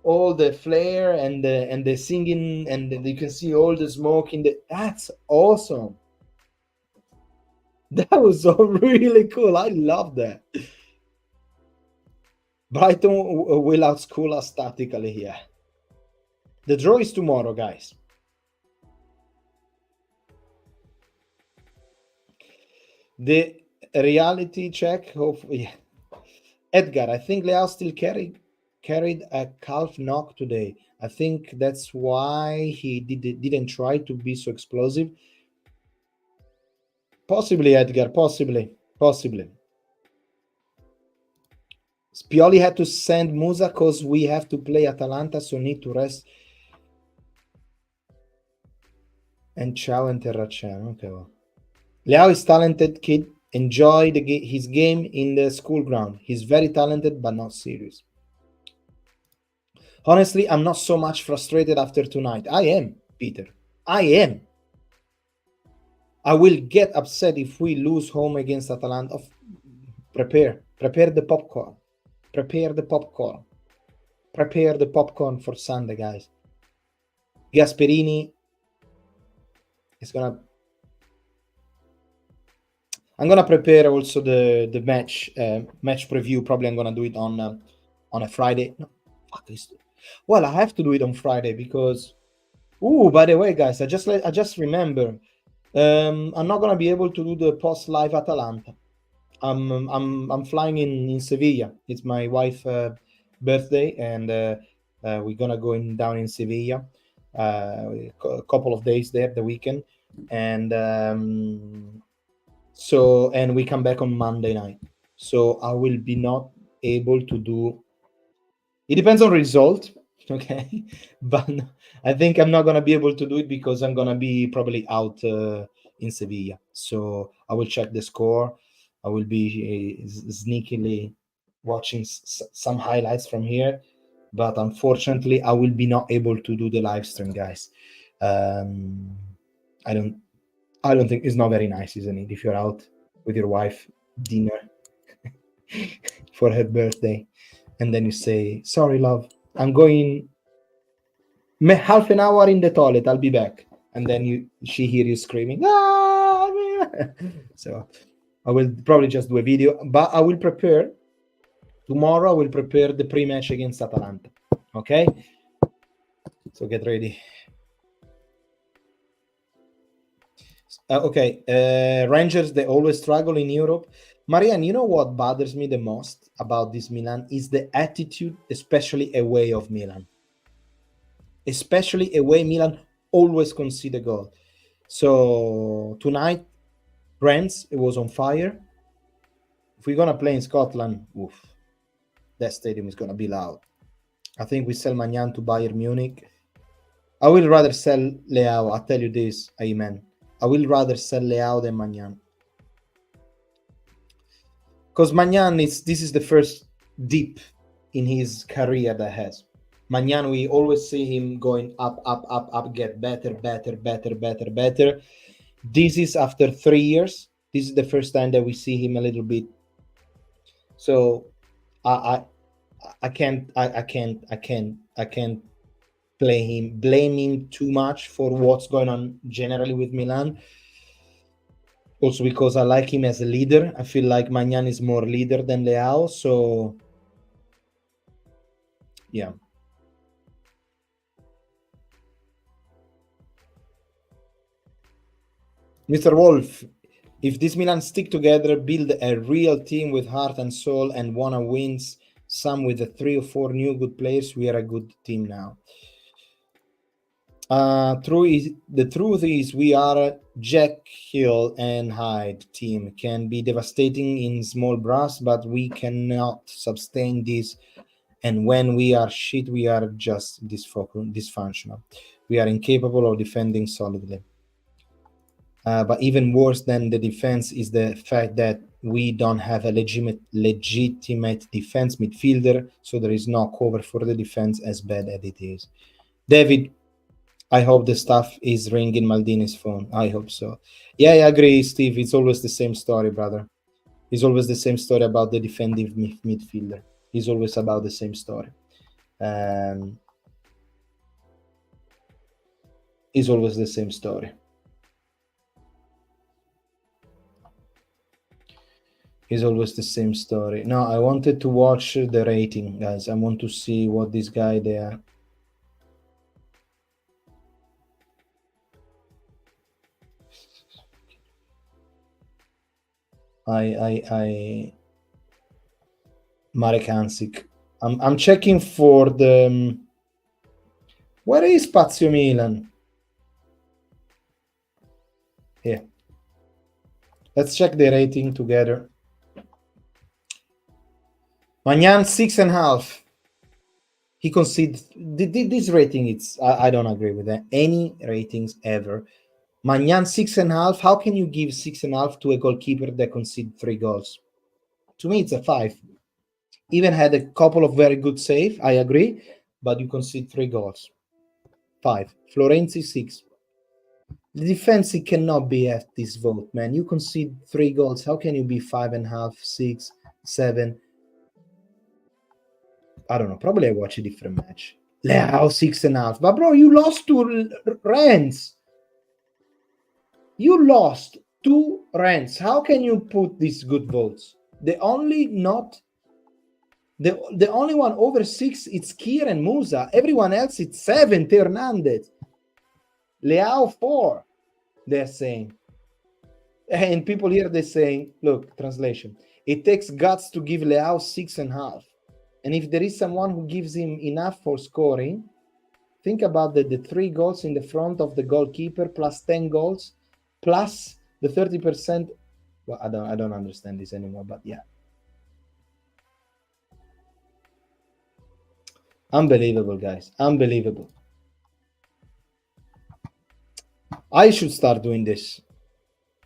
all the flare and the singing, and you can see all the smoke in the. That's awesome. That was so really cool. I love that. Brighton will outschool us tactically here. The draw is tomorrow, guys. The reality check. Hopefully, Edgar. I think Leao still carried a calf knock today. I think that's why he didn't try to be so explosive. Possibly, Edgar. Possibly. Pioli had to send Musa because we have to play Atalanta, so need to rest. And Ciao and Terracciano. Okay, well. Leao is talented kid. Enjoy his game in the school ground. He's very talented, but not serious. Honestly, I'm not so much frustrated after tonight. I am, Peter. I am. I will get upset if we lose home against Atalanta. Prepare the popcorn. Prepare the popcorn for Sunday, guys. Gasperini is gonna. I'm gonna prepare also the match preview. Probably I'm gonna do it on a Friday. No, fuck this. Well, I have to do it on Friday because. Ooh, by the way, guys, I just remember. I'm not gonna be able to do the post live Atalanta. I'm flying in Sevilla. It's my wife's birthday, and we're gonna go down in Sevilla a couple of days there, the weekend, and and we come back on Monday night. So I will be not able to do. It depends on result, okay, but I think I'm not gonna be able to do it because I'm gonna be probably out in Sevilla. So I will check the score. I will be sneakily watching some highlights from here, but unfortunately, I will be not able to do the live stream, guys. I don't think it's not very nice, isn't it? If you're out with your wife dinner for her birthday, and then you say, "Sorry, love, I'm going half an hour in the toilet. I'll be back," and then she hear you screaming. Ah! So I will probably just do a video, but I will prepare tomorrow. I will prepare the pre-match against Atalanta. Okay, so get ready. Okay, Rangers, they always struggle in Europe. Marianne, you know what bothers me the most about this Milan is the attitude, especially away of Milan. Especially away, Milan always concede a goal. So tonight, Rennes, it was on fire. If we're gonna play in Scotland, oof, that stadium is gonna be loud. I think we sell Magnan to Bayern Munich. I will rather sell Leao. I'll tell you this, amen. I will rather sell Leao than Magnan. Because Magnan this is the first dip in his career that has. Magnan, we always see him going up, get better. This is after 3 years. This is the first time that we see him a little bit. So I can't blame him too much for what's going on generally with Milan. Also because I like him as a leader. I feel like Magnan is more leader than Leao. So yeah. Mr. Wolf, if this Milan stick together, build a real team with heart and soul, and wanna wins, some with the 3 or 4 new good players, we are a good team now. The truth is, we are a Jekyll and Hyde team. Can be devastating in small bursts, but we cannot sustain this. And when we are shit, we are just dysfunctional. We are incapable of defending solidly. But even worse than the defense is the fact that we don't have a legitimate defense midfielder, so there is no cover for the defense, as bad as it is. David, I hope the stuff is ringing Maldini's phone. I hope so. Yeah, I agree, Steve. It's always the same story, brother. It's always the same story about the defensive midfielder. It's always about the same story. It's always the same story. It's always the same story. No, I wanted to watch the rating, guys. I want to see what this guy there. Marek Hansik. I'm checking for the. Where is Spazio Milan? Here. Let's check the rating together. Magnan 6.5. He conceded this rating. I don't agree with that. Any ratings ever. Magnan 6.5. How can you give 6.5 to a goalkeeper that conceded 3 goals? To me, it's a 5. Even had a couple of very good saves, I agree, but you concede 3 goals. 5. Florenzi 6. The defense, it cannot be at this vote, man. You concede 3 goals. How can you be 5.5, 6, 7? I don't know. Probably I watch a different match. Leao 6.5. But bro, you lost to Rennes. You lost to Rennes. How can you put these good votes? The only one over 6, it's Kier and Musa. Everyone else, it's 7. Hernandez. Leao 4, they're saying. And people here, they're saying, look, translation. It takes guts to give Leao 6.5. And if there is someone who gives him enough for scoring, think about the 3 goals in the front of the goalkeeper plus 10 goals plus the 30%. Well, I don't understand this anymore, but yeah. Unbelievable, guys. Unbelievable. I should start doing this.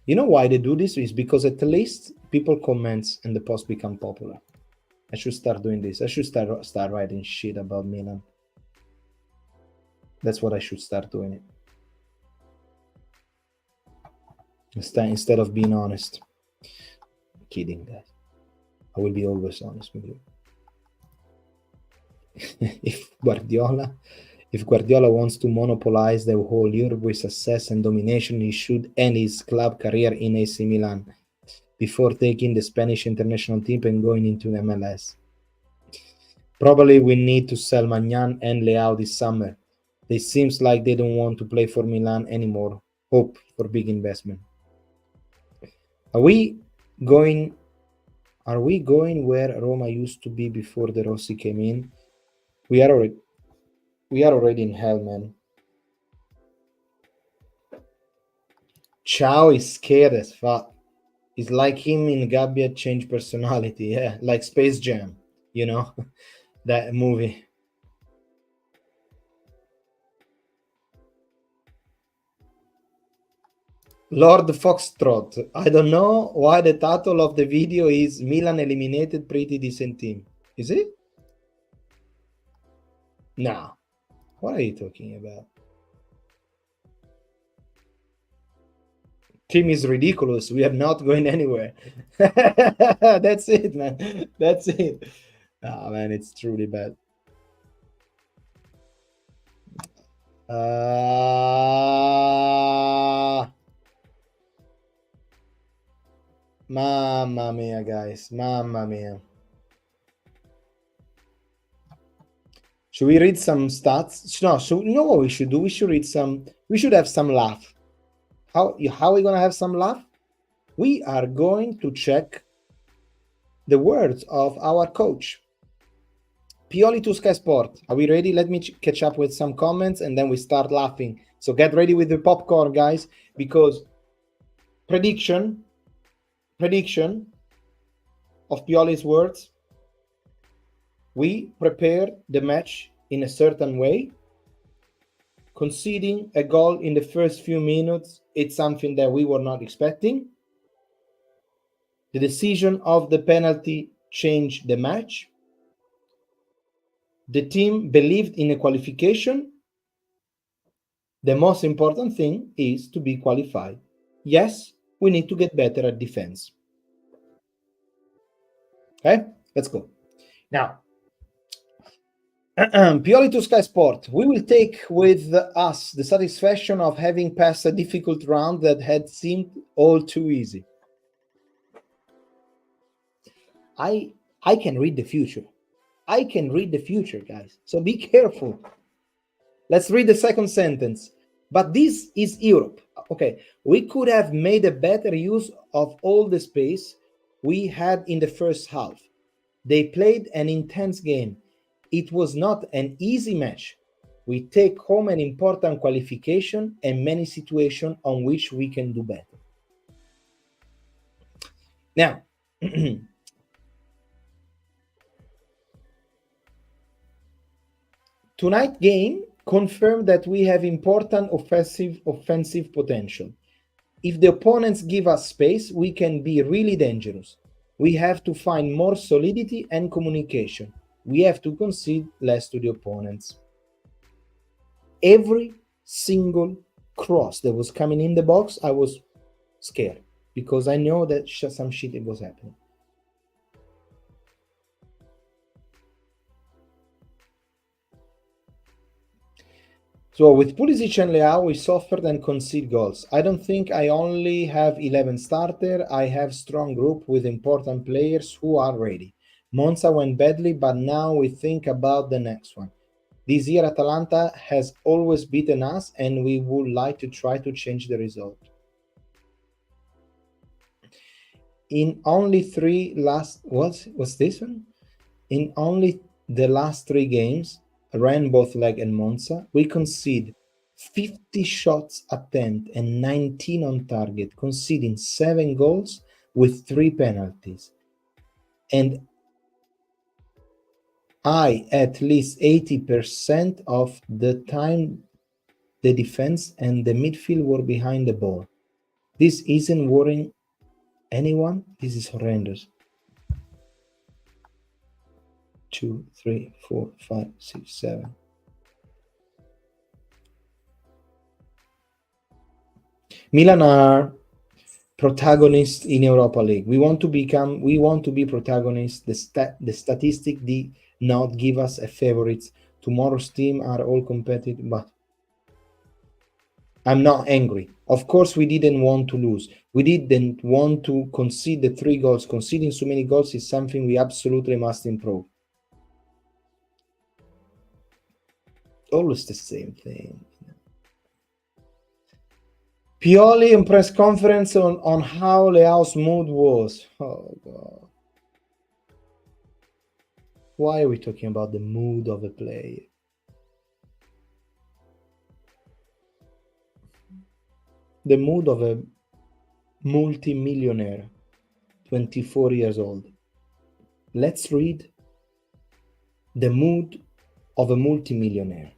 You know why they do this? Is because at least people comment and the post become popular. I should start doing this. I should start writing shit about Milan. That's what I should start doing it. Instead of being honest. I'm kidding, guys. I will be always honest with you. If Guardiola wants to monopolize the whole Europe with success and domination, he should end his club career in AC Milan before taking the Spanish international team and going into MLS. Probably we need to sell Magnan and Leao this summer. It seems like they don't want to play for Milan anymore. Hope for big investment. Are we going where Roma used to be before the Rossi came in? We are already in hell, man. Chow is scared as fuck. It's like him in Gabbia changed personality. Yeah, like Space Jam, you know, that movie. Lord Foxtrot. I don't know why the title of the video is Milan eliminated pretty decent team. Is it? No. What are you talking about? Team is ridiculous. We are not going anywhere. That's it, man. That's it. Oh, man, it's truly bad. Mamma mia, guys. Mamma mia. Should we read some stats? No, so you know what we should do? We should have some laugh. How are we gonna have some laugh? We are going to check the words of our coach. Pioli to Sky Sport. Are we ready? Let me catch up with some comments and then we start laughing. So get ready with the popcorn, guys, because prediction of Pioli's words. We prepared the match in a certain way. Conceding a goal in the first few minutes, it's something that we were not expecting. The decision of the penalty changed the match. The team believed in a qualification. The most important thing is to be qualified. Yes, we need to get better at defense. Okay, let's go. Now, Pioli to Sky Sport. We will take with us the satisfaction of having passed a difficult round that had seemed all too easy. I can read the future. I can read the future, guys. So be careful. Let's read the second sentence. But this is Europe. Okay, we could have made a better use of all the space we had in the first half. They played an intense game. It was not an easy match. We take home an important qualification and many situations on which we can do better. Now, tonight's game confirmed that we have important offensive potential. If the opponents give us space, we can be really dangerous. We have to find more solidity and communication. We have to concede less to the opponents. Every single cross that was coming in the box, I was scared because I know that some shit was happening. So with Pulisic and Leao, we suffered and concede goals. I don't think I only have 11 starters. I have strong group with important players who are ready. Monza went badly, but now we think about the next one. This year Atalanta has always beaten us and we would like to try to change the result. In only what's this one? In only the last 3 games, Rennes both leg and Monza, we concede 50 shots attempt and 19 on target, conceding 7 goals with 3 penalties. And at least 80% of the time the defense and the midfield were behind the ball. This isn't worrying anyone. This is horrendous. 2, 3, 4, 5, 6, 7. Milan are protagonists in Europa League. We want to be protagonists. The statistic did not give us a favorites. Tomorrow's team are all competitive, but I'm not angry. Of course, we didn't want to lose. We didn't want to concede the 3 goals. Conceding so many goals is something we absolutely must improve. Always the same thing. Pioli in press conference on how Leao's mood was. Oh, God. Why are we talking about the mood of a player? The mood of a multi-millionaire, 24 years old. Let's read the mood of a multi-millionaire.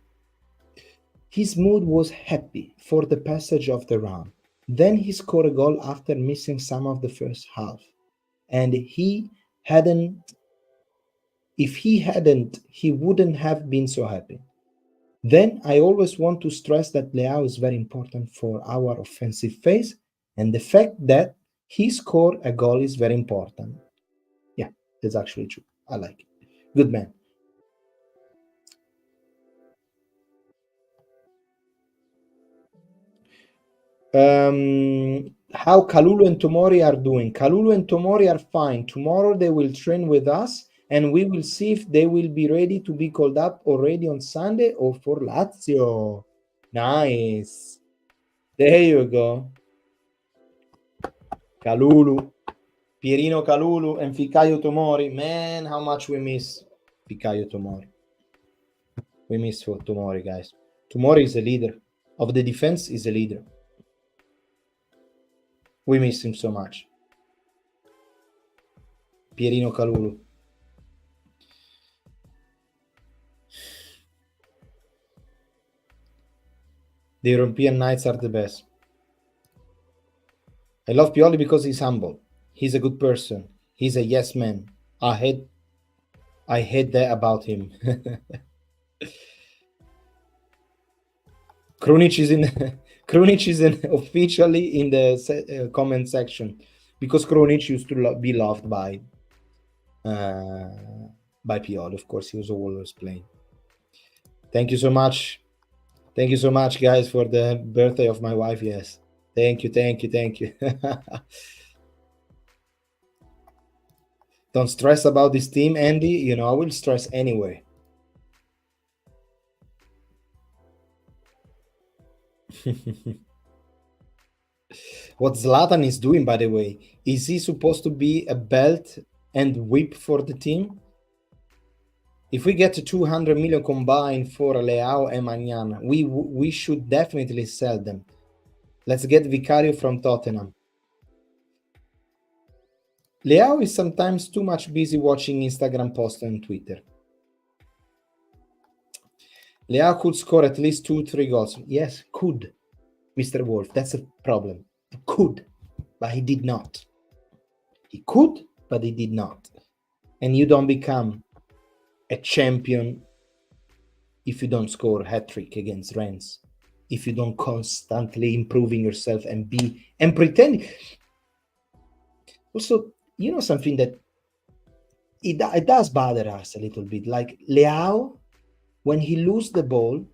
His mood was happy for the passage of the round. Then he scored a goal after missing some of the first half. And if he hadn't, he wouldn't have been so happy. Then I always want to stress that Leao is very important for our offensive phase, and the fact that he scored a goal is very important. Yeah, that's actually true. I like it. Good man. How Kalulu and Tomori are doing. Kalulu and Tomori are fine. Tomorrow they will train with us and we will see if they will be ready to be called up already on Sunday or for Lazio. Nice. There you go. Kalulu. Pierino Kalulu and Fikayo Tomori. Man, how much we miss. Vicario Tomori. We miss for Tomori, guys. Tomori is a leader of the defense. Is a leader. We miss him so much. Pierino Kalulu. The European nights are the best. I love Pioli because he's humble. He's a good person. He's a yes man. I hate that about him. Krunic is officially in the comment section because Krunic used to be loved by Pioli. Of course, he was always playing. Thank you so much. Thank you so much, guys, for the birthday of my wife. Yes. Thank you. Don't stress about this team, Andy. You know, I will stress anyway. What Zlatan is doing, by the way, is he supposed to be a belt and whip for the team? If we get to 200 million combined for Leao and Magnan, we should definitely sell them. Let's get Vicario from Tottenham. Leao is sometimes too much busy watching Instagram posts and Twitter. Leao could score at least 2-3 goals. Yes, could, Mr. Wolf. That's a problem. He could, but he did not. He could, but he did not. And you don't become a champion if you don't score a hat-trick against Rennes, if you don't constantly improving yourself and pretend. Also, you know something that it does bother us a little bit. Like Leao, when he loses the ball,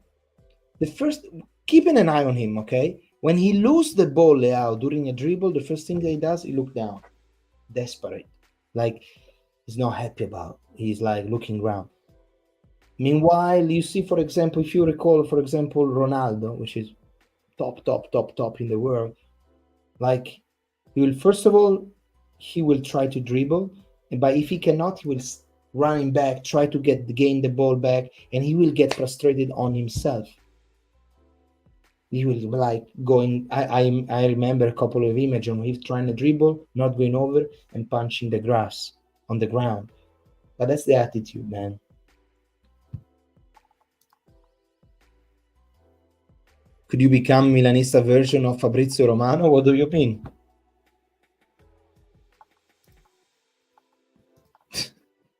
keeping an eye on him, okay? When he loses the ball, Leao, during a dribble, the first thing that he does, he look down, desperate. Like, he's not happy about. He's like looking around. Meanwhile, you see, for example, if you recall, for example, Ronaldo, which is top in the world, like, he will, first of all, he will try to dribble, but if he cannot, he will run back, try to gain the ball back, and he will get frustrated on himself. He will like going. I remember a couple of images on him trying to dribble, not going over, and punching the grass on the ground. But that's the attitude, man. Could you become Milanista version of Fabrizio Romano? What do you mean?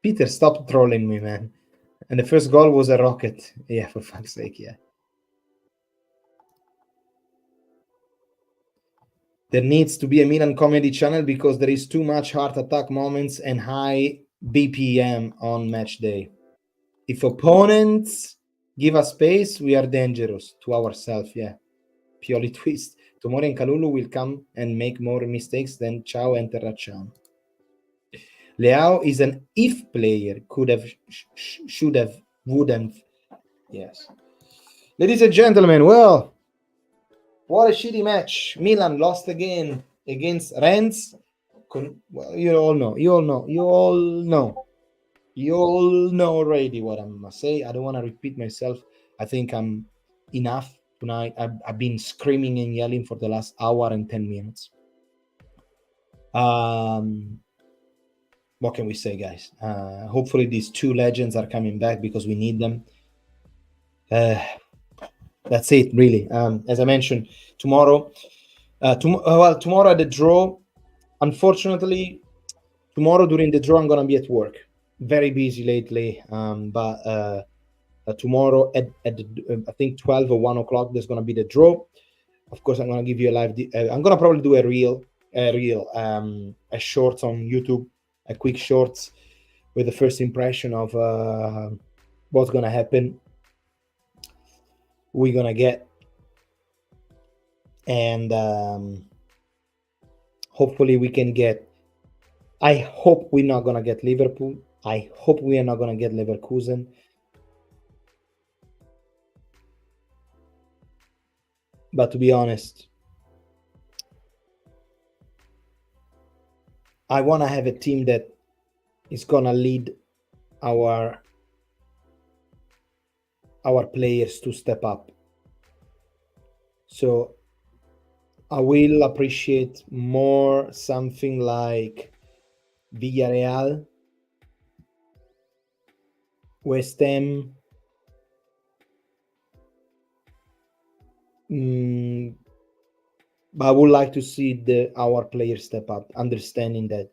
Peter, stop trolling me, man. And the first goal was a rocket. Yeah, for fuck's sake, yeah. There needs to be a Milan comedy channel because there is too much heart attack moments and high BPM on match day. If opponents give us space, we are dangerous to ourselves, yeah. Pioli twist. Tomori and Kalulu will come and make more mistakes than Ciao and Terracciano. Leao is an if player. Could have, should have, wouldn't. Yes. Ladies and gentlemen, well, what a shitty match. Milan lost again against Rennes. Well, you all know already what I must say. I don't want to repeat myself. I think I'm enough tonight. I've been screaming and yelling for the last hour and 10 minutes. What can we say, guys? Hopefully these two legends are coming back because we need them. That's it, really. As I mentioned, tomorrow at the draw, unfortunately, tomorrow during the draw, I'm going to be at work. Very busy lately, but tomorrow at I think 12 or 1 o'clock, there's going to be the draw. Of course, I'm going to give you a live. I'm going to probably do a shorts on YouTube, a quick shorts with the first impression of what's going to happen, we're going to get, and hopefully we can get. I hope we're not going to get Liverpool. I hope we are not going to get Leverkusen. But to be honest, I want to have a team that is going to lead our our players to step up. So I will appreciate more something like Villarreal, West Ham, but I would like to see our players step up, understanding that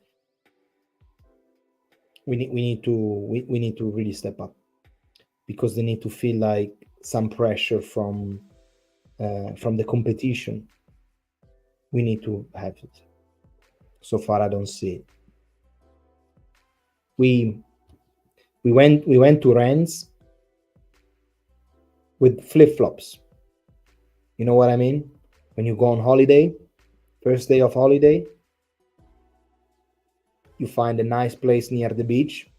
we need to really step up, because they need to feel like some pressure from the competition. We need to have it. So far, I don't see it. We went to Rennes with flip flops. You know what I mean? When you go on holiday, first day of holiday, you find a nice place near the beach.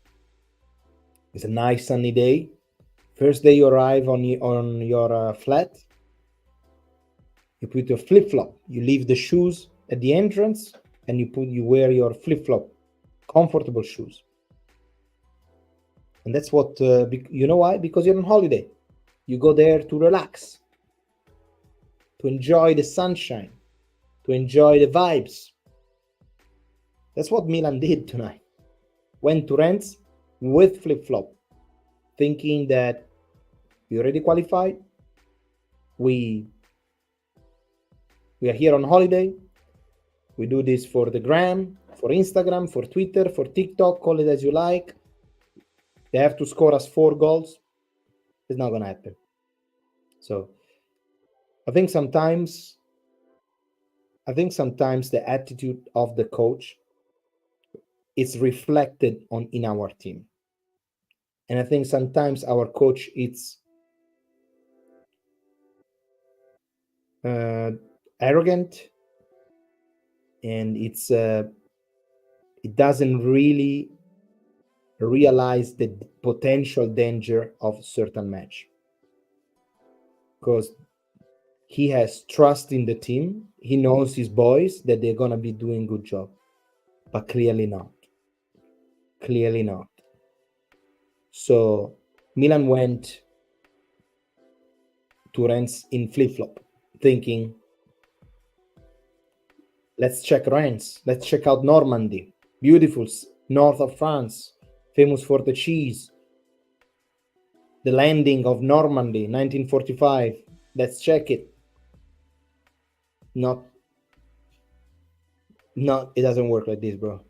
It's a nice sunny day. First day you arrive on your flat, you put your flip flop. You leave the shoes at the entrance, and you wear your flip flop, comfortable shoes. And that's what you know why? Because you're on holiday. You go there to relax, to enjoy the sunshine, to enjoy the vibes. That's what Milan did tonight. Went to Rennes with flip flop, thinking that we already qualified. We are here on holiday. We do this for the gram, for Instagram, for Twitter, for TikTok, call it as you like. They have to score us 4 goals. It's not going to happen. So I think sometimes the attitude of the coach is reflected in our team. And I think sometimes our coach is arrogant, and it doesn't really realize the potential danger of certain match, because he has trust in the team. He knows his boys that they're gonna be doing good job, but clearly not. So Milan went to Rennes in flip-flop, thinking, let's check Rennes, let's check out Normandy, beautiful north of France, famous for the cheese, the landing of Normandy, 1945. Let's check it. Not, it doesn't work like this, bro.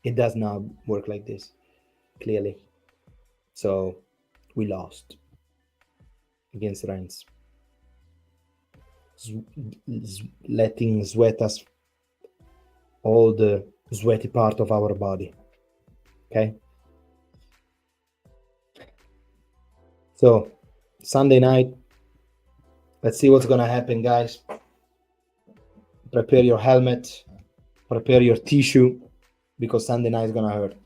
It does not work like this, clearly. So we lost against Rennes, letting sweat us all the sweaty part of our body. Okay. So Sunday night, let's see what's gonna happen, guys. Prepare your helmet, prepare your tissue, because Sunday night is gonna hurt.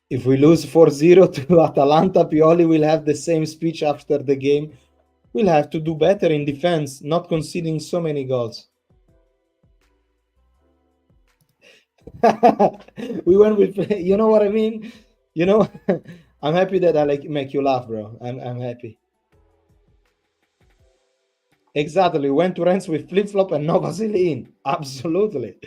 If we lose 4-0 to Atalanta, Pioli will have the same speech after the game. We'll have to do better in defense, not conceding so many goals. We went with, you know what I mean? You know, I'm happy that I make you laugh, bro. I'm happy. Exactly. We went to Rennes with flip-flop and no Vaseline. Absolutely.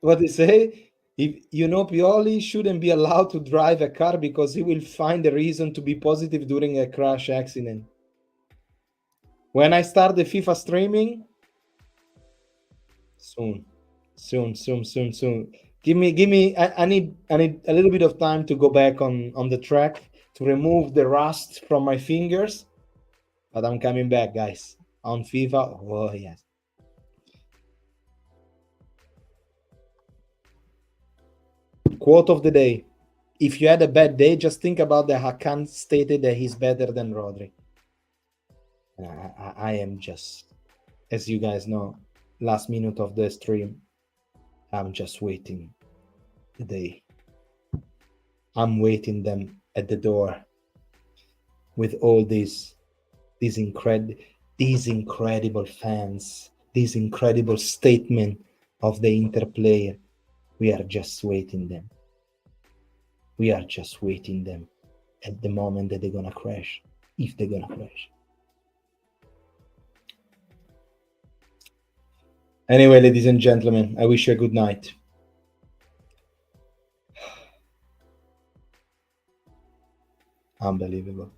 What they say? If you know, Pioli shouldn't be allowed to drive a car because he will find a reason to be positive during a crash accident. When I start the FIFA streaming, soon. Give me. I need a little bit of time to go back on the track to remove the rust from my fingers, but I'm coming back, guys, on FIFA. Oh yes. Quote of the day: if you had a bad day, just think about that Hakan stated that he's better than Rodri. I am just, as you guys know, last minute of the stream, I'm just waiting the day. I'm waiting them at the door with all these incredible fans, this incredible statement of the Inter player. We are just waiting them. We are just waiting them at the moment that they're gonna crash, if they're gonna crash. Anyway, ladies and gentlemen, I wish you a good night. Unbelievable.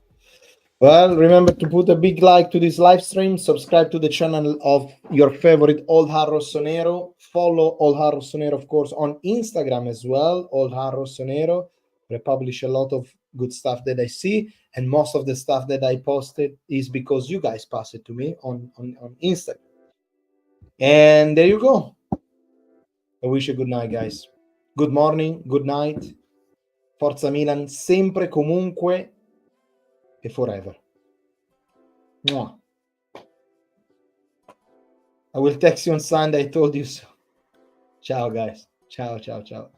Well, remember to put a big like to this live stream, subscribe to the channel of your favorite Old Heart Rossonero, follow Old Heart Rossonero, of course, on Instagram as well, Old Heart Rossonero. I publish a lot of good stuff that I see, and most of the stuff that I posted is because you guys pass it to me on Instagram. And there you go. I wish you a good night, guys. Good morning, good night. Forza Milan, sempre, comunque, e forever. Mwah. I will text you on Sunday. I told you so. Ciao, guys. Ciao, ciao, ciao.